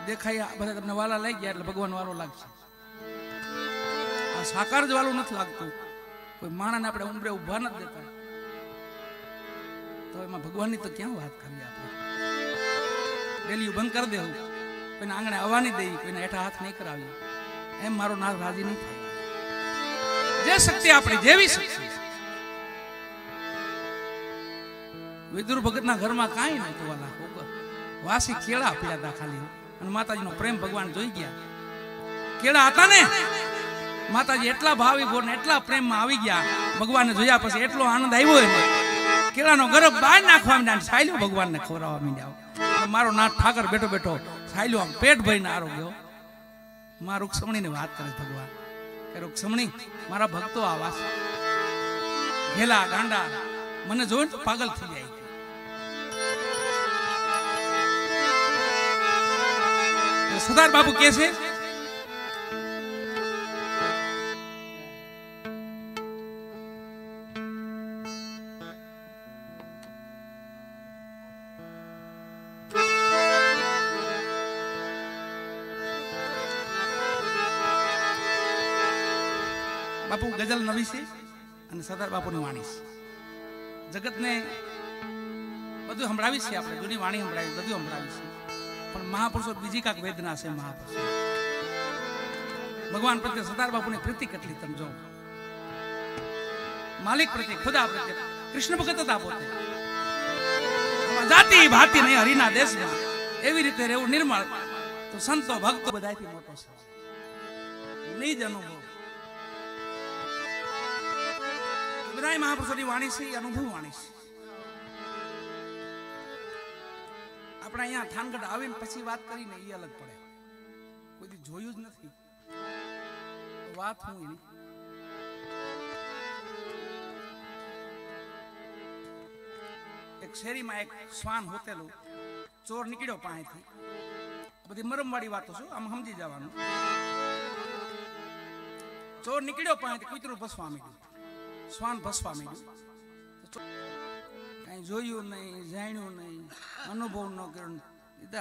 Speaker 1: દેખાય બધા તમને વાલા લઈ ગયા એટલે ભગવાન વાલો લાગશે. આ સાકાર જ વાલું નથી લાગતું. કોઈ માણસને આપણે ઉંબરે ઉભા નથી દેતા, તો એમાં ભગવાનની તો ક્યાં વાત કરીએ આપણે. ડેલીયું બંધ કરી દેવું, કોઈને આંગણે આવવાની દઈ, કોઈને હેઠા હાથ નહીં કરાવી, એમ મારો નાથ રાજી નહીં થાય. જે શક્તિ આપણી જેવી શક્તિ. વિદુર ભગતના ઘરમાં કાંઈ નહોતું વાલા, વાસી કેળા પીડા હતા ખાલી, અને માતાજીનો પ્રેમ ભગવાન જોઈ ગયા. કેળા હતા ને, માતાજી એટલા ભાવી બોર ને એટલા પ્રેમમાં આવી ગયા. ભગવાનને જોયા પછી એટલો આનંદ આવ્યો એમાં, કેળાનો ગરબ બહાર નાખવા માંડ્યા, સાયલો ભગવાનને ખવડાવવા માંડ્યા. મારો નાથ ઠાકર બેઠો બેઠો સાયલો આમ પેટ ભરીને આરોગ્યો. માં રૂક્ષ્મણીને વાત કરે ભગવાન કે રૂક્ષ્મણી, મારા ભક્તો આવા છે, ઘેલા ગાંડા, મને જોઈને તો પાગલ થઈ જાય. સરદાર બાપુ કે છે બાપુ ગઝલ નવી છે અને સરદાર બાપુની વાણી છે. જગતને બધું સંભળાવી છે, આપણે જૂની વાણી સંભળાવી, બધું સંભળાવી છે. પણ મહાપુરુષો બીજી કાંક વેદના છે. મહાપુરુષો ભગવાન પ્રત્યે સરદાર બાપુની પ્રીતિ કેટલી તમે જો. માલિક પ્રત્યે, ખુદા પ્રત્યે કૃષ્ણ ભગત હતા પોતે. જાતિ ભાતિ નહીં હરિના દેશમાં, એવી રીતે રહેવું નિર્મળ. તો સંતો ભક્તો બધાથી મોટો છે. નિજ અનુભવ બધા મહાપુરુષોની વાણી છે, અનુભવ વાણી છે. આપણે અહીંયા થાનગઢ આવીને પછી વાત કરીને એ અલગ પડે. કોઈ જોયું જ નથી વાત. હું એની એક શેરીમાં એક શ્વાન હોતેલું, ચોર નીકળ્યો પાસેથી. બધી મરમવાળી વાતો છે, આમ સમજી જવાનું. ચોર નીકળ્યો પણ કૂતરું ભસવા માંડ્યું, શ્વાન ભસવા માંડ્યું. કઈ જોયું નહીં, જાણ્યું નહીં, અનુભવ ન કર્યો.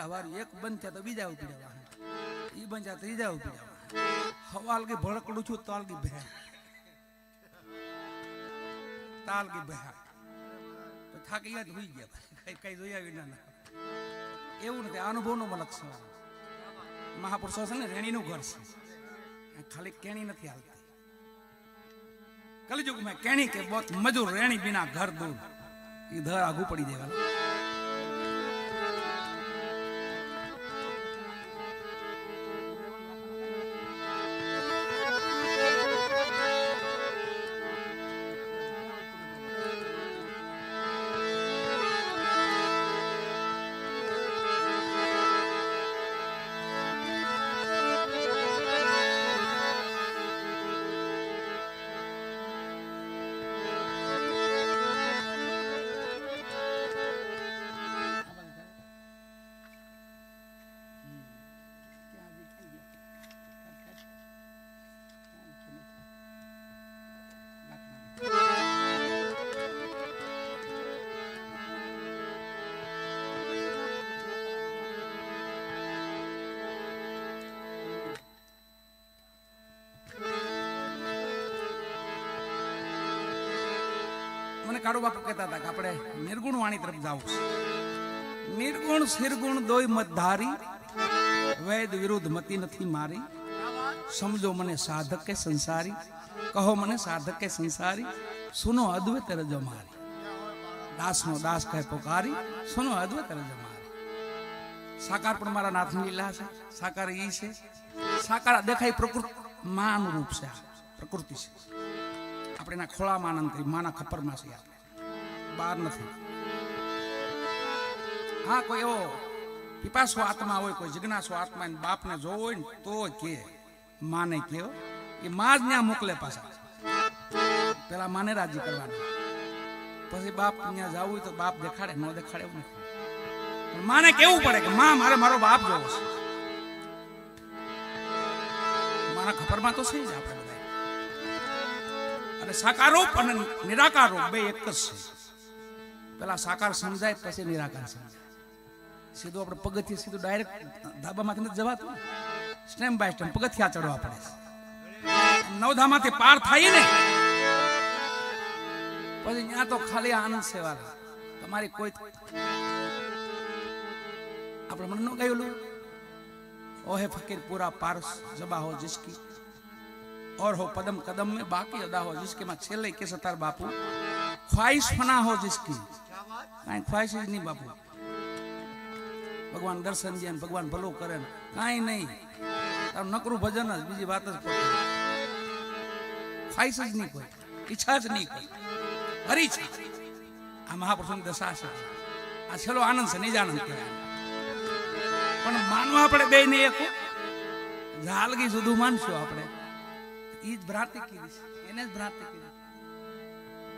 Speaker 1: હવારું એક બંધ થયા તો બીજા ઉપડ્યા, ઈ બંધ થયા ત્રીજા ઉપડ્યા. હવાલગી ભડકડું છું તાલગી ભેહ, તાલગી બેહા થાકી ગયા હોઈ ગયા, કઈ જોયા વિના. એવું નથી, અનુભવનો મલક છે. મહાપુરુષો છે ને રેણીનું ઘર છે, ખાલી કેણી નથી હાલતી. કલયુગ મેં કેણી કે બહુત મજૂર રેણી બિના ઘર દૂર, એ ધર આગુ પડી દેવા. મને કાળુ બાપુ કહેતા હતા કે આપણે નિર્ગુણ વાણી તરફ જાવું છે. નિર્ગુણ શિરગુણ દોય મત ધારી, વેદ વિરુદ્ધ મતી નથી મારી. સમજો મને સાધક કે સંસારી, કહો મને સાધક કે સંસારી. સુનો અદ્વૈત રજો મારી, દાસનો દાસ કહે પોકારી. સુનો અદ્વૈત રજો મારી. સાકાર પણ મારા નાથની લીલા છે. સાકાર ઈ છે, સાકાર દેખાય પ્રકૃતિ માં અનુરૂપ છે, પ્રકૃતિ છે. આપણે એના ખોળામાં આનંદ કરી, માના ખપરમાં છે, આપણે બહાર નથી. હા, કોઈ એવો પીપાસો આત્મા હોય, કોઈ જિજ્ઞાસો આત્મા બાપને જોવો હોય ને તો કે માને કેવો, એ માં જ ત્યાં મોકલે પાછા. પેલા માને રાજી કરવાની, પછી બાપ ત્યાં જવું હોય તો બાપ દેખાડે, ન દેખાડે એવું નથી. પણ માને કેવું પડે કે માં મારે મારો બાપ જોવો છે. મારા ખપરમાં તો છે જ આપણે બધા. અને સાકાર રૂપ અને નિરાકાર રૂપ બે એક જ છે. પેલા સાકાર સમજાય પછી નિરાકાર સમજાય. સીધું આપણે પગથિયે સીધું ડાયરેક્ટ ધાબામાંથી નથી જવાતું, સ્ટેપ બાય સ્ટેપ પગથિયા ચડવા પડે. નવધામાંથી પાર થાય ને પછી ત્યાં તો ખાલી આનંદ સેવા. તમારી કોઈ આપણે મને ન ગયેલું, ઓહે ફકીર પૂરા પારસ જબા હો જિસકી, और हो पदम कदम में बाकी अदा हो जिसके में छेले के सतार बापू, ख्वाहिश फना हो जिसकी, काई ख्वाहिश ही नहीं बापू. भगवान दर्शन दिया, भगवान भलो करे, काई नहीं, तार नकरू भजन જ, બીજી વાત જ કરો. ખ્વાહિશ જ નહીં કોઈ, ઈચ્છા જ નહીં કોઈ, હરી છે. આ મહાપુરુષોની દશા છે. આ છેલ્લો આનંદ છે, નિજાનંદ કહેવાય. પણ માનવા આપણે બે ને એક જાલગી સુધી માનશું આપણે, ઈ જ ભ્રાંતિ કીધી છે, એને જ ભ્રાંતિ કીધી.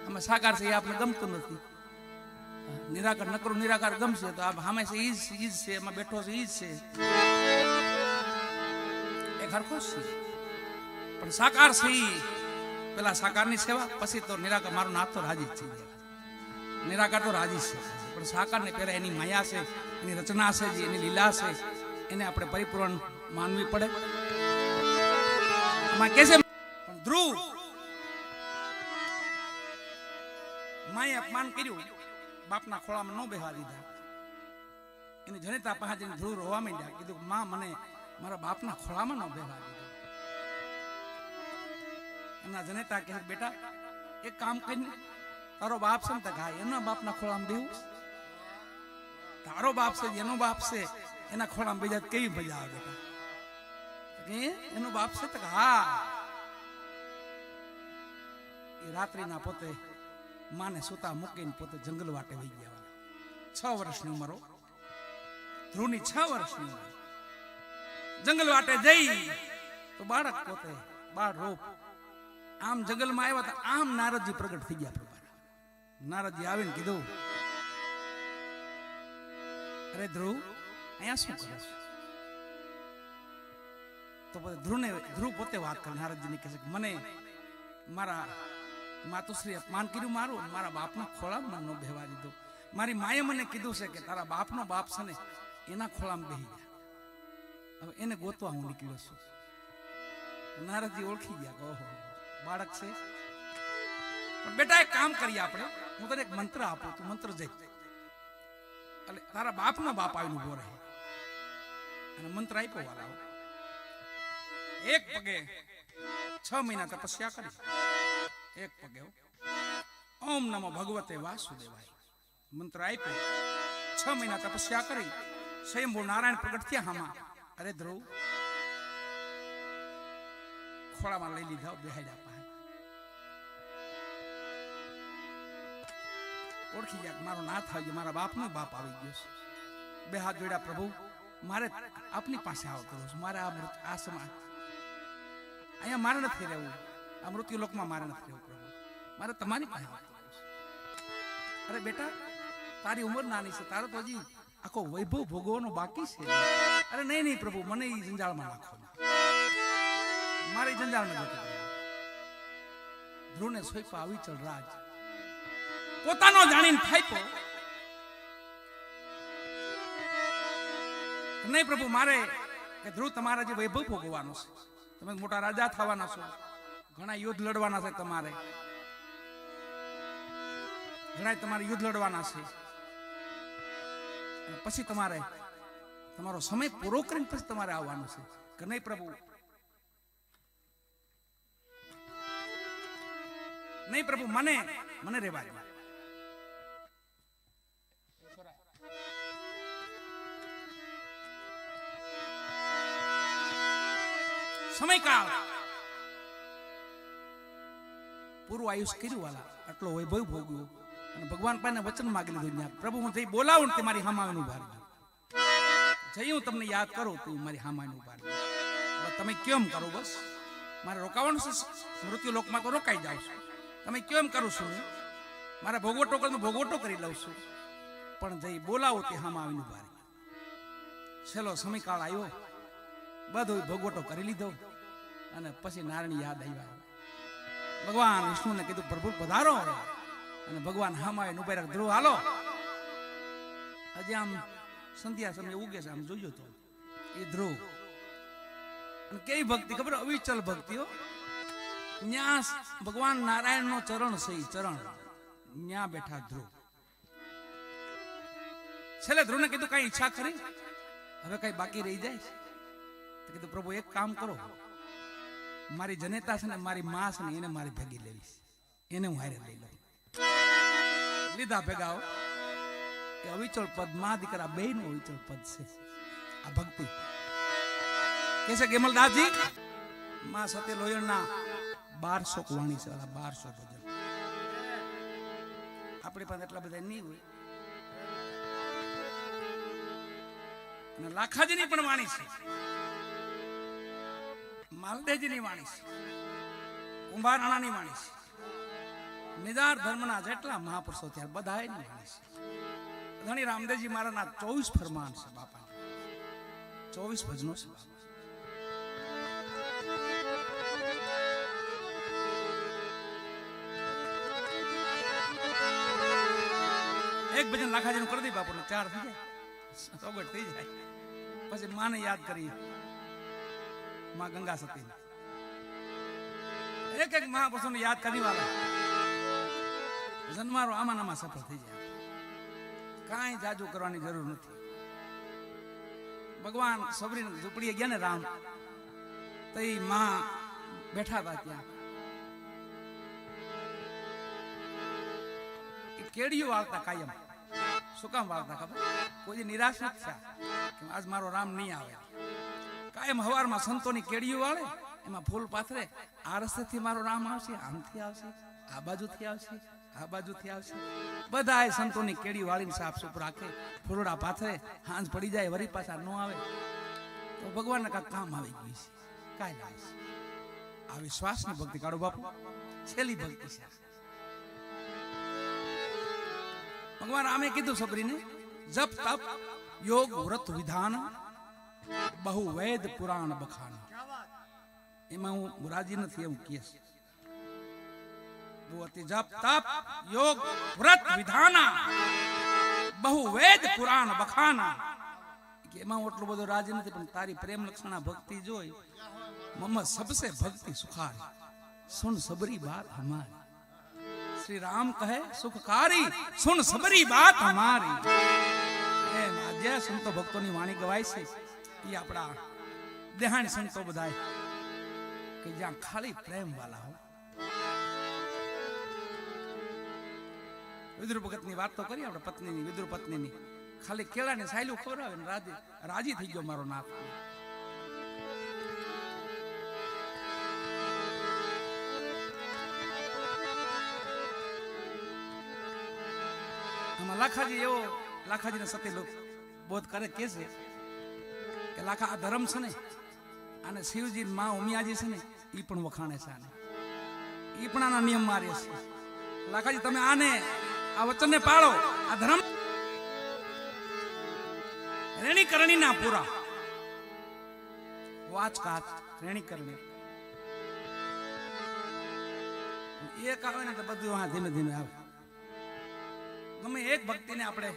Speaker 1: આમાં સાકાર છે એ આપણે ગમતું નથી. નિરાકાર નકરું નિરાકાર ગમશે તો આ સામે છે ઈ જ છે, એમાં બેઠો છે ઈ જ છે, એ ખરખો છે. પણ સાકાર છે ઈ પેલા સાકારની સેવા, પછી તો નિરાકાર. મારો નાથ તો રાજી જ છે, નિરાકાર તો રાજી છે. પણ સાકારને પહેલા એની માયા છે, એની રચના છે, જે એની લીલા છે, એને આપણે પરિપૂર્ણ માનવી પડે. આમાં કે છે ધ્રુવ માએ અપમાન કર્યું, બાપના ખોળામાં ન બેહવા દીધા. એની જનેતા પાસે ધ્રુવ રોવા માંડ્યા. કીધું માં મને મારા બાપના ખોળામાં ન બેહવા દીધા. એના જનેતા કહે બેટા એક કામ કરીને, તારો બાપ છે ને હા એના બાપના ખોળામાં બેહું, તારો બાપ છે એનો બાપ છે એના ખોળામાં બેજા કેવી મજા આવે બેટા? એનો બાપ છે તો હા. એ રાત્રિના પોતે માને સુતા મૂકીને પોતે જંગલ વાટે વહી ગયા. 6 વર્ષની ઉંમર, ધ્રુવની 6 વર્ષની ઉંમર. જંગલ વાટે જઈ તો બાળક પોતે બાળ રૂપ આમ જંગલમાં આવ્યા તો આમ નારદજી પ્રગટ થઈ ગયા. નારદજી આવીને કીધું, અરે ધ્રુવ અહીંયા શું કરો છો? તો ધ્રુવ પોતે વાત કરે, નારદજીને કહે છે કે મને મારા માતુશ્રી અપમાન કર્યું મારું, મારા બાપના ખોળામાં મને ન બેહવા દીધો. મારી માએ મને કીધું છે કે તારા બાપનો બાપ છે ને એના ખોળામાં બેહી ગયા. હવે એને ગોતવા હું નીકળ્યો છું. નારદજી ઓળખી ગયા, ઓહો બાળક છે. પણ બેટા એક કામ કરીએ આપણે, હું તને એક મંત્ર આપું, તું મંત્ર જઈ એટલે તારા બાપનો બાપ આવીને ઉભો રહે. અને મંત્ર આપ્યો વાળા, એક પગે 6 મહિના તપસ્યા કરી, એક પગે ઓમ નમો ભગવતે વાસુદેવાય મંત્ર આપ્યો. 6 મહિના તપસ્યા કરી, સ્વયંભૂ નારાયણ પ્રગટ થયા હામાં. અરે ધ્રુવ ખોળામાં લઈ લીધા, બેહાડ્યા પાસે. ઓળખી ગયા મારો નાથ આવી ગયો, મારા બાપનો બાપ આવી ગયો છે. બે હાથ જોડ્યા, પ્રભુ મારે આપની પાસે આવતો છું, મારે આ સમાજ અહીંયા મારે નથી રહેવું, આ મૃત્યુ લોકમાં મારે નથી રહેવું પ્રભુ, મારે તમારી પાસે આવતું છે. અરે બેટા તારી ઉંમર નાની છે, તારો તો હજી આખો વૈભવ ભોગવવાનો બાકી છે. અરે નહીં નહીં પ્રભુ, મને એ જંજાળમાં નાખો, મારે જંજાળમાં જતું. ધ્રુવને સોંપ્યા અવિચળ રાજ, પોતાનો જાણીને થાપ્યો. નહીં પ્રભુ મારે કે ધ્રુવ તમારા જે વૈભવ ભોગવવાનો છે, તમે મોટા રાજા થવાના છો, ઘણા યુદ્ધ લડવાના છે તમારે, ઘણા તમારે યુદ્ધ લડવાના છે. પછી તમારે તમારો સમય પૂરો કરીને પછી તમારે આવવાનું છે કે નહીં પ્રભુ? નહીં પ્રભુ, મને રહેવા દો. સમયકાળ પૂરું આયુષ કર્યું વાલા, આટલો વૈભવ ભોગવ્યો અને ભગવાન પાસે વચન માગી લીધું, પ્રભુ હું જઈ બોલાવું ને તે મારી હામાવીને ઉભા રહેજો, જઈ હું તમને યાદ કરું તો મારી હામાવીને ઉભા રહેજો. તમે કેમ કરો? બસ મારે રોકાવાનું છે, મૃત્યુ લોકમાં તો રોકાઈ જાવ છું. તમે કેમ કરું છું? મારે ભોગવટો કરીને ભોગવટો કરી લઉં છું, પણ જઈ બોલાવું તે હામાવીને ઉભા રહેજો. છેલ્લો સમયકાળ આવ્યો, બધો ભોગવટો કરી લીધો અને પછી નારાયણ યાદ આવ્યા. ભગવાન વિષ્ણુને કીધું પ્રભુ પધારો, અને ભગવાન હામાવીને ઉભા રહ્યા. ધ્રુવ હાલો, હજી આમ સંધ્યા સમય ઉગે છે, આમ જોયો તો એ ધ્રુવ. અને કેવી ભક્તિ ખબર? અવિચલ ભક્તિઓ. ન્યા ભગવાન નારાયણ નો ચરણ છે, ચરણ ન્યા બેઠા ધ્રુવ. છેલ્લે ધ્રુવને કીધું કઈ ઈચ્છા ખરી? હવે કઈ બાકી રહી જાય? કીધું પ્રભુ એક કામ કરો, મારી જનેતા છે ને મારી માં છે ને એને મારી ભેગી લેવી, એને હું હારે લઈ લઉં. લીધા ભેગા કે અવિચળ પદ, માં દીકરા બે નું અવિચળ પદ છે આ ભક્તિ. કે છે ગેમલદાસજી માં સત્ય લોયણના 1200 વાણી છે, 1200 ભજન. આપણી પાસે એટલા બધા નહીં હોય. અને લાખાજીની પણ વાણી છે, માલદેવજીની વાણી છે, કુંભારાણાની વાણી છે, નિદાર ધર્મના જેટલા મહાપુરુષો થયા બધા એની વાણી છે. ધણી રામદેવજી મહારાજના 24 ફરમાન છે, બાપા 24 ભજનો છે. એક ભજન લાખાજીનું કરી દઈ બાપુ, 4 થઈ જાય, ચોગટ થઈ જાય. પછી માને યાદ કરી, માં ગંગા સતી. એક એક મહાપુરુષોને યાદ કરી વાળા જન્મારો આમાં નામાં સફળ થઈ જાય. કાંઈ જાજુ કરવાની જરૂર નથી. ભગવાન સબરી ઝૂંપડીએ ગયા ને રામ, તો એ માં બેઠા હતા ત્યાં. કેડીઓ વાળતા કાયમ. શું કામ વાળતા ખબર? કોઈ નિરાશ નથી થયા કે આજ મારો રામ નહીં આવે. કાયમ હવારમાં સંતોની કેડીઓ વાળે, એમાં ફૂલ પાથરે, આ રસ્તેથી મારો રામ આવશે, આમથી આવશે, આ બાજુથી આવશે, આ બાજુથી આવશે. બધા સંતોની કેડી વાળીને સાફ સુફ રાખે, ફૂલડા પાથરે. હાંજ પડી જાય, વરી પાછા ન આવે તો ભગવાનને કાંઈક કામ આવી ગયું છે, કાંઈ લાવે છે. આ વિશ્વાસની ભક્તિ કાઢો બાપુ, છેલ્લી ભક્તિ છે. ભગવાન રામે કીધું સબરીને, જપ તપ યોગ વ્રત વિધાન બહુ વેદ પુરાણ બખાન. એમાં હું રાજી નથી એવું કહીશ. वो अति जप तप योग व्रत विधाना बहु वेद पुराण बखाना કે એમાં એટલું બધું રાજી નથી, પણ તારી પ્રેમ લક્ષણા ભક્તિ જોઈ મમ્મ સબસે ભક્તિ સુખારી સુન સબરી બાત હમારી. શ્રી રામ કહે સુખકારી સુન સબરી બાત હમારી. એમ આજે સંતો ભક્તોની વાણી ગવાય છે એ આપણા દેહાણી સંતો બધાય કે જ્યાં ખાલી પ્રેમ વાલા હો. વિદુર ભગત ની વાત તો કરી આપણે પત્નીની, વિદુર પત્નીની. ખાલી કેળાને સાયલું ખવડાવે ને રાજી થઈ ગયો મારો નાથ. આમાં લાખાજી એવો, લાખાજીને સતી લોક બોધ કરે કે છે કે લાખા આ ધર્મ છે ને, અને શિવજી માં ઉમિયાજી છે ને એ પણ વખાણે છે, આને એ પણ આના નિયમ મારે છે. લાખાજી તમે આને આ વચનને પાળો, આ ધર્મ રેણી કરણી ના પૂરા વાચ કાચ રેણી કરણી એક આવે ને તો બધું હા ધીમે ધીમે આવે. ગમે એક ભક્તિને આપણે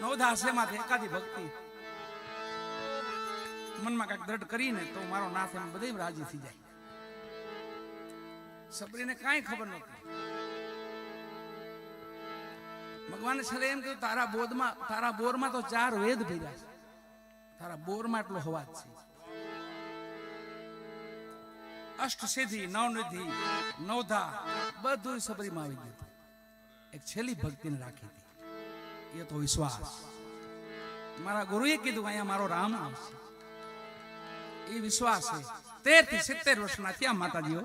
Speaker 1: નવધાસેમાંથી એકાદી ભક્તિ મનમાં કાંઈક દ્રઢ કરીને તો મારો નાથ એમ બધે રાજી થઈ જાય. સબરીને કાંઈ ખબર નહોતી. ભગવાને છેલ્લે એમ કહ્યું તારા બોધમાં, તારા બોરમાં તો 4 વેદ ભર્યા છે, તારા બોરમાં એટલો હવાજ છે. અષ્ટ સિદ્ધિ, નવનિધિ, નવધા બધું સબરીમાં આવી ગયું. એક છેલ્લી ભક્તિને રાખી હતી, એ તો વિશ્વાસ. મારા ગુરુએ કીધું અહીંયા મારો રામ આવશે, એ વિશ્વાસ છે. 13 થી 70 વર્ષના થયા માતાજીઓ.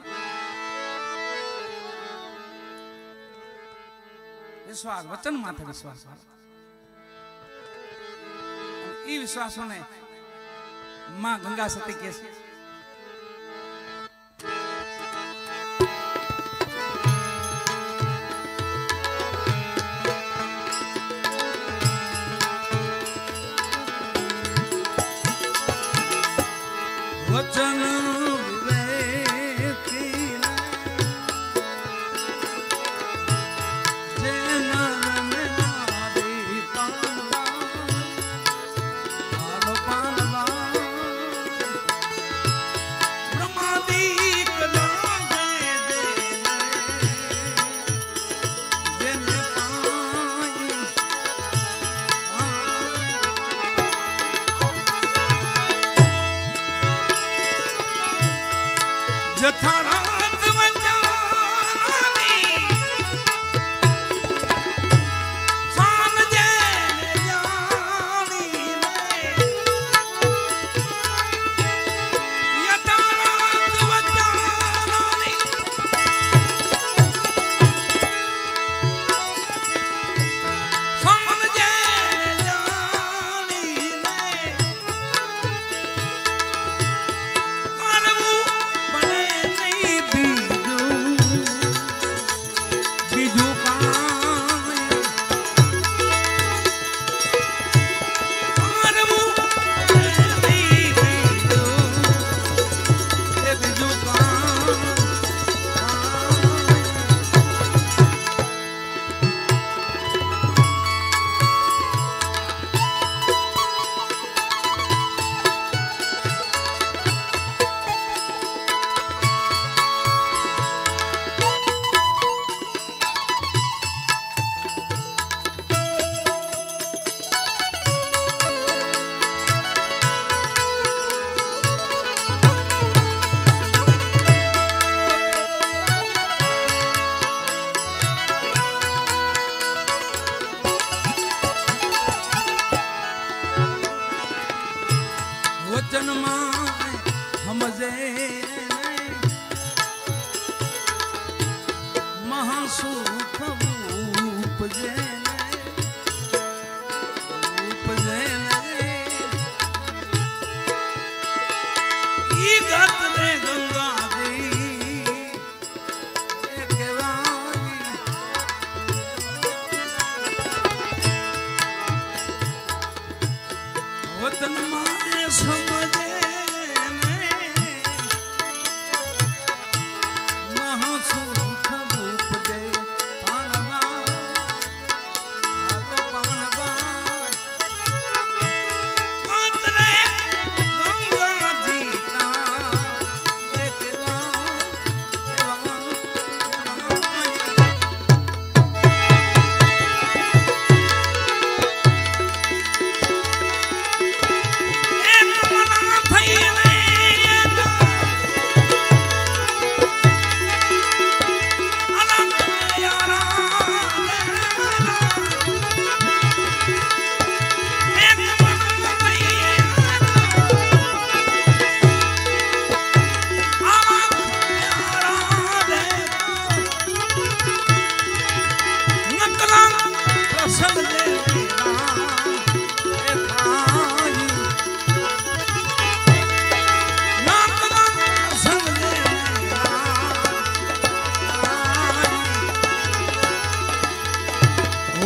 Speaker 1: વિશ્વાસ વચન માથે વિશ્વાસ, એ વિશ્વાસોને માં ગંગા સતી કહે છે. વચન વતન માં સમજે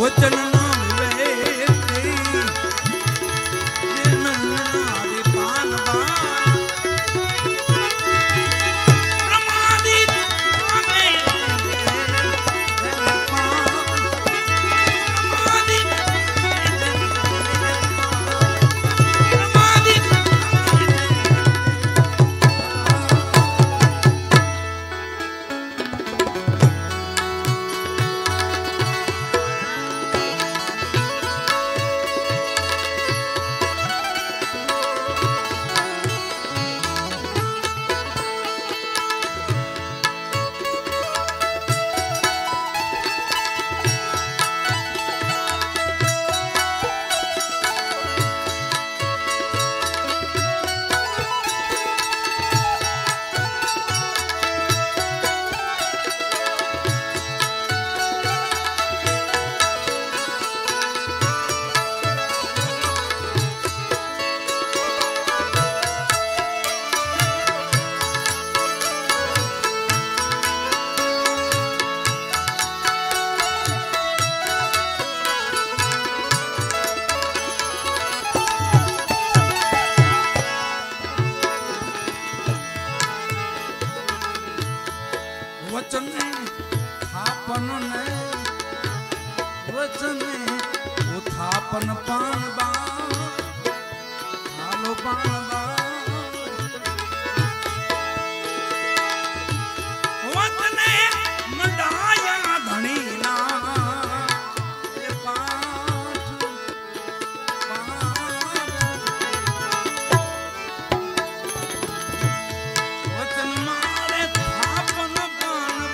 Speaker 1: વચન નો વિવેક આદિ પાન બાન પ્રમાદિત આમે વચને થાપન ને વચને ઉથાપન પાન બાન હાલો પાન બાન વચને મંડાયા ધણીના એ પાઠ વચન મારે થાપન પાન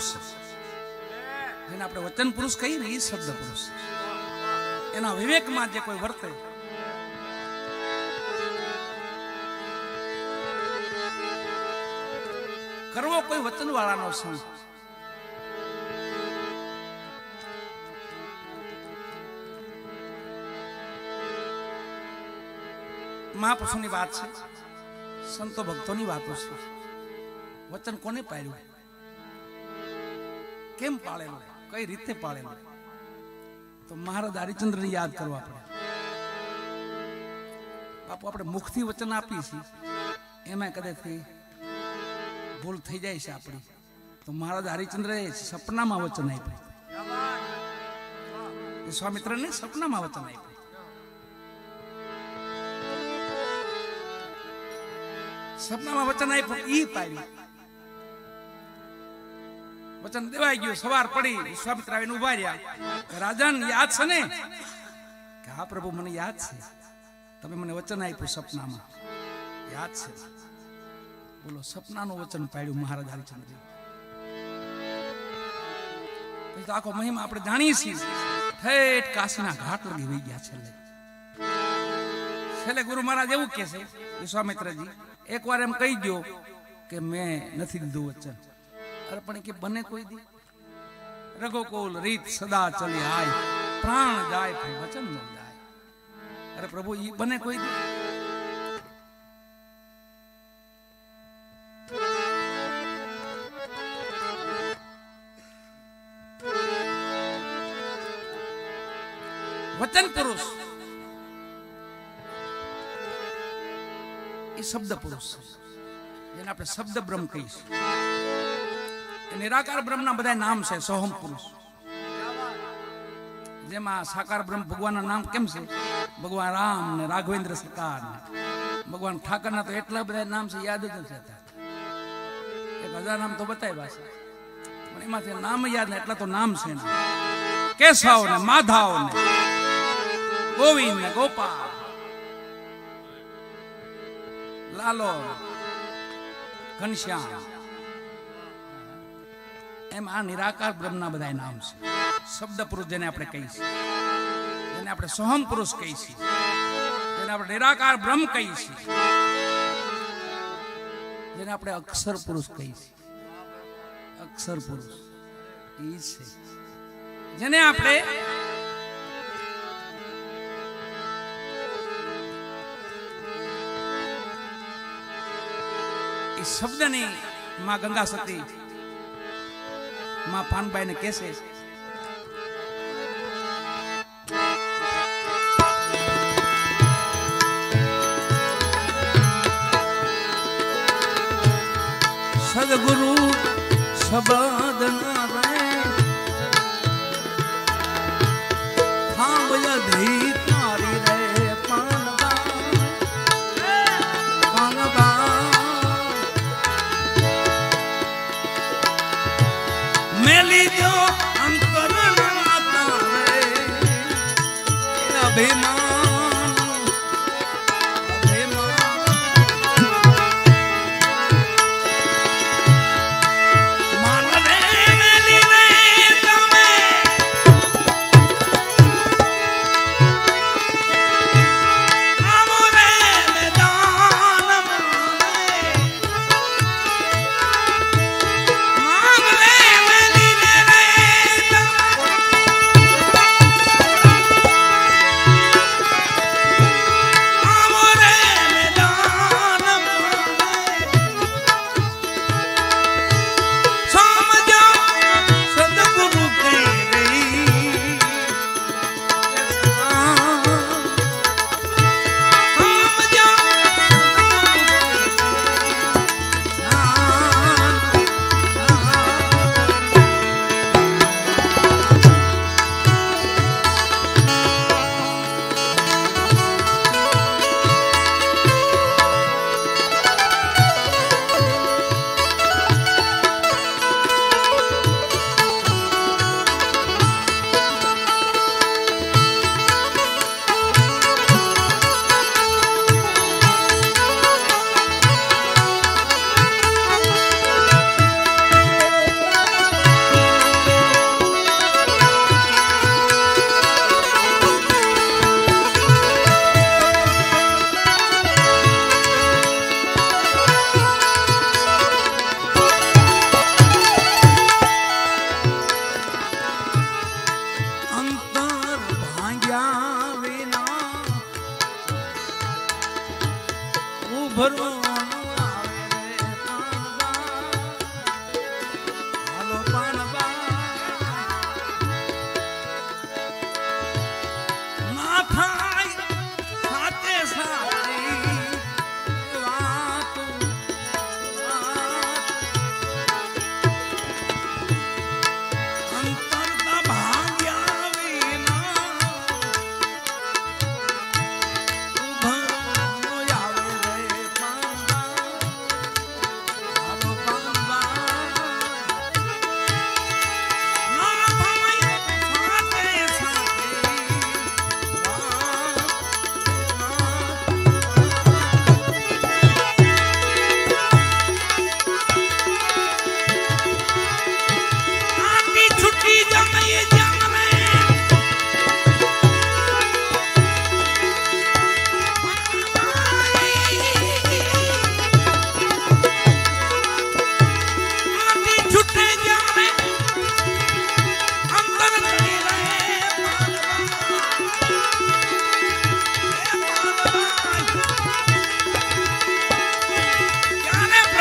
Speaker 1: પુરુષ છે. જેને આપણે વચન પુરુષ કહીએ ને એ શબ્દ પુરુષ છે. એના વિવેકમાં જે કોઈ વર્તે, કરવો કોઈ વચન વાળાનો સંગ. મહાપુરુષોની વાત છે, સંતો ભક્તોની વાતો છે. વચન કોને પાડ્યું, કેમ પાળેલું, કઈ રીતે પાળેલું? તો મહારાજ હરિચંદ્રને યાદ કરવા પડે. બાપુ આપણે મુખથી વચન આપીએ છીએ, એમાં કદાચ ભૂલ થઈ જાય છે આપણી, તો મહારાજ હરિચંદ્રએ સપનામાં વચન આપ્યું. વિશ્વામિત્રને સપનામાં વચન આપ્યું. સપનામાં વચન આપ્યું, ઈ પાડ્યું. વચન દેવાઈ ગયું. સવાર પડી, વિશ્વામિત્ર આવીને ઉભા રહ્યા. રાજાને યાદ છે ને કે હા પ્રભુ મને યાદ છે, તમે મને વચન આપ્યું સપનામાં, યાદ છે. બોલો, સપનાનું વચન પાડ્યું મહારાજ હરિચંદ્ર. પછી તો આખો મહિમા આપણે જાણીએ છીએ. ઠેઠ કાશીના ઘાટ લગી વહી ગયા. છેલ્લે ગુરુ મહારાજ એવું કહે છે, વિશ્વામિત્રજી એકવાર એમ કહી દો કે મેં નથી દીધું વચન. અરે પણ કે બને કોઈ દી? રઘુકુલ રીત સદા ચલી આય, પ્રાણ જાય પણ વચન ન જાય. અરે પ્રભુ ઈ બને કોઈ દી? વચન પુરુષ એ શબ્દ પુરુષ છે, જેને આપણે શબ્દ બ્રહ્મ કહીશું. નિરાકાર બ્રહ્મના બધા નામ છે. સોહમ પુરુષ, જેમાં સાકાર બ્રહ્મ ભગવાનના નામ કેમ છે? ભગવાન રામ ને રાઘવેન્દ્ર સરકાર ને ભગવાન ઠાકરના તો એટલા બધા નામ છે, યાદ જ નથી રહેતા. 1000 નામ તો બતાવ્યા છે, પણ એમાંથી નામ યાદ ને એટલા તો નામ છે ને. કેશવ ને માધવ ને ગોવિંદ ને ગોપાલ, લાલો, ઘનશ્યામ, એમ આ નિરાકાર બ્રહ્મના બધા નામ છે. શબ્દ પુરુષ જેને આપણે કહીશું, જેને આપણે સોહમ પુરુષ કહીશું, જેને આપણે નિરાકાર બ્રહ્મ કહીશું, જેને આપણે અક્ષર પુરુષ કહીશું. અક્ષર પુરુષ એ છે જેને આપણે એ શબ્દની માં ગંગા સતી માં પાનબાઈ ને કહેશે, સદગુરુ શબ્દ ના રે થાંભ અધિકારી રે પાનબા મેલી જો અંતર નાતા રે અભિમાન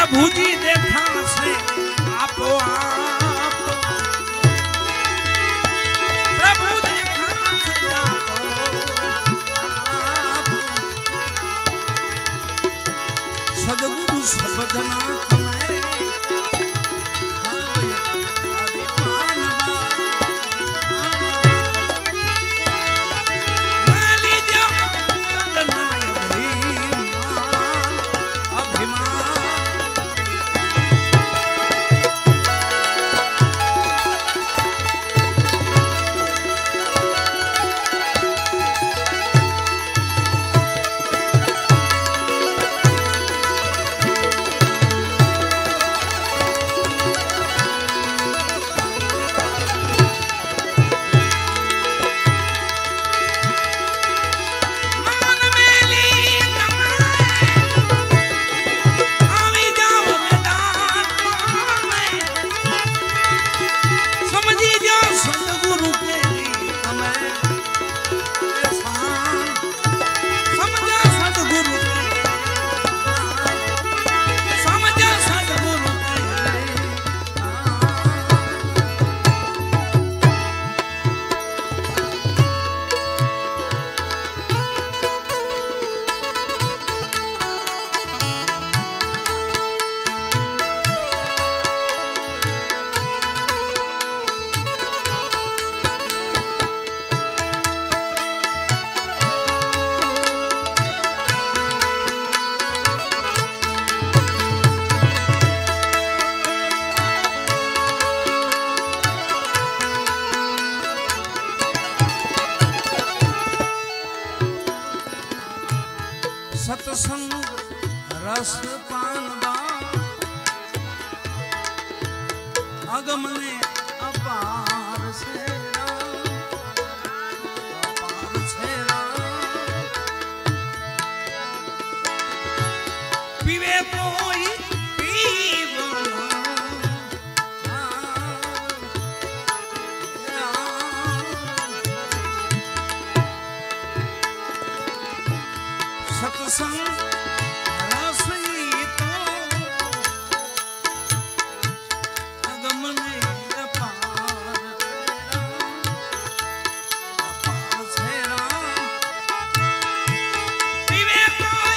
Speaker 1: પ્રભુજી દેખાશે આપોઆપ પ્રભુ દેખાશે આપોઆપ સદગુરુ સબદના તમે સત્સંગ રસ પાનવા અગમને અપાર છે અપાર છે પીવે કોઈ સત્સંગ રસી તો અગમને અપાર છે પીવે કોઈ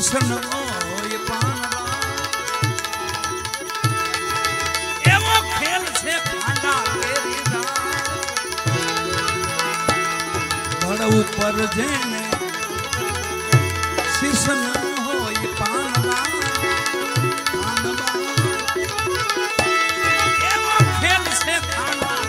Speaker 1: શીશન હોય પાનવા એવો ખેલ છે ખાંડા કેરી ધડ ઉપર જેને શીશન હોય પાનવા એવો ખેલ છે ખાંડા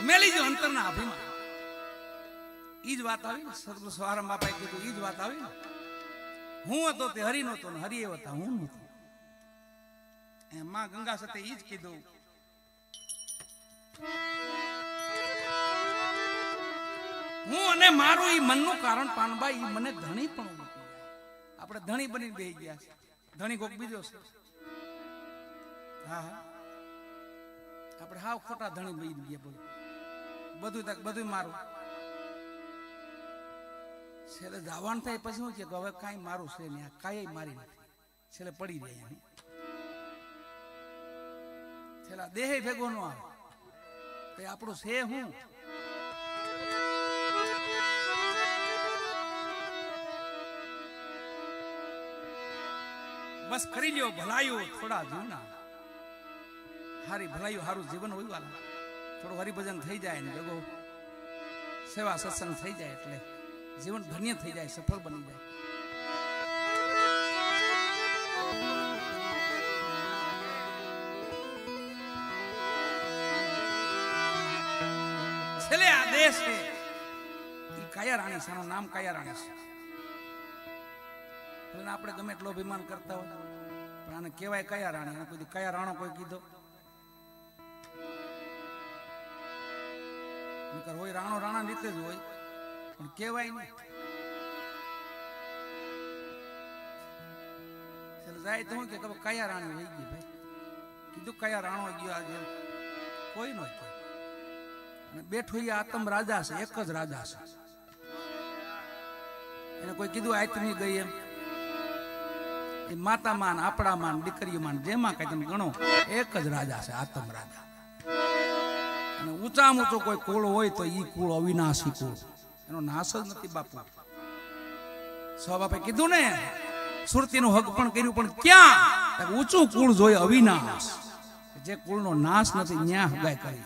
Speaker 1: મેલી જો અંતરના અભિમાન ઈ જ વાત આવી ને સદગુરુ સવારામ બાપાએ કીધું ઈ જ વાત આવી ને હું હતો તે હરિ નહોતો ને હરિ એવો હતા હું નહોતો એ માં ગંગા સતે ઈ જ કીધું હું અને મારું ઈ મનનું કારણ પાનબા ઈ મને ધણી પણ મૂકી આપણે ધણી બની બેહી ગયા છે ધણી કોક બીજો છે હા હા આપણે હાવ ખોટા ધણી બની ગયા બધું તક બધું મારું છેલ્લે જવાનું થાય પછી શું છે કે હવે કાંઈ મારું છે નહીં આ કાંઈ મારી નથી છેલ્લે પડી જાય છેલ્લા દેહ ભેગો ન આવે તો આપણું છે હું બસ કરી લ્યો ભલાયું થોડા જૂના હારી ભલાયું હારું જીવન હોય વાલા થોડું હરિભજન થઈ જાય ને ભેગો સેવા સત્સંગ થઈ જાય એટલે જીવન ધન્ય થઈ જાય સફળ બની જાય છેલ્લે આ દેશ છે એ કાયા રાણી છે એનું નામ કાયા રાણી છે ભલે આપણે ગમે એટલો અભિમાન કરતા હોય પણ આને કહેવાય કયા રાણી અને કોઈ કયા રાણો કોઈ કીધો હોય રાણો રાણા રીતે જ હોય પણ કહેવાય નહીં. જાય તો હું કે કયા રાણી વહી ગઈ ભાઈ, કીધું કયા રાણો ગયો આજે, કોઈ નો કે. અને બેઠો એ આતમ રાજા છે, એક જ રાજા છે. એને કોઈ કીધું આયતમી ગઈ એમ, એ માતા માન, આપણા માન, દીકરી માન, જેમાં કઈ તમે ગણો એક જ રાજા છે, આતમ રાજા. અને ઊંચામાં ઊંચો કોઈ કુળ હોય તો ઈ કુળ અવિનાશી કુળ, એનો નાશ જ નથી બાપુ. સવા બાપે કીધું ને સુરતીનું હક પણ કર્યું, પણ ક્યાં ઊંચું કુળ જોઈએ અવિનાશ, જે કુળનો નાશ નથી ન્યા હગાઈ કરી.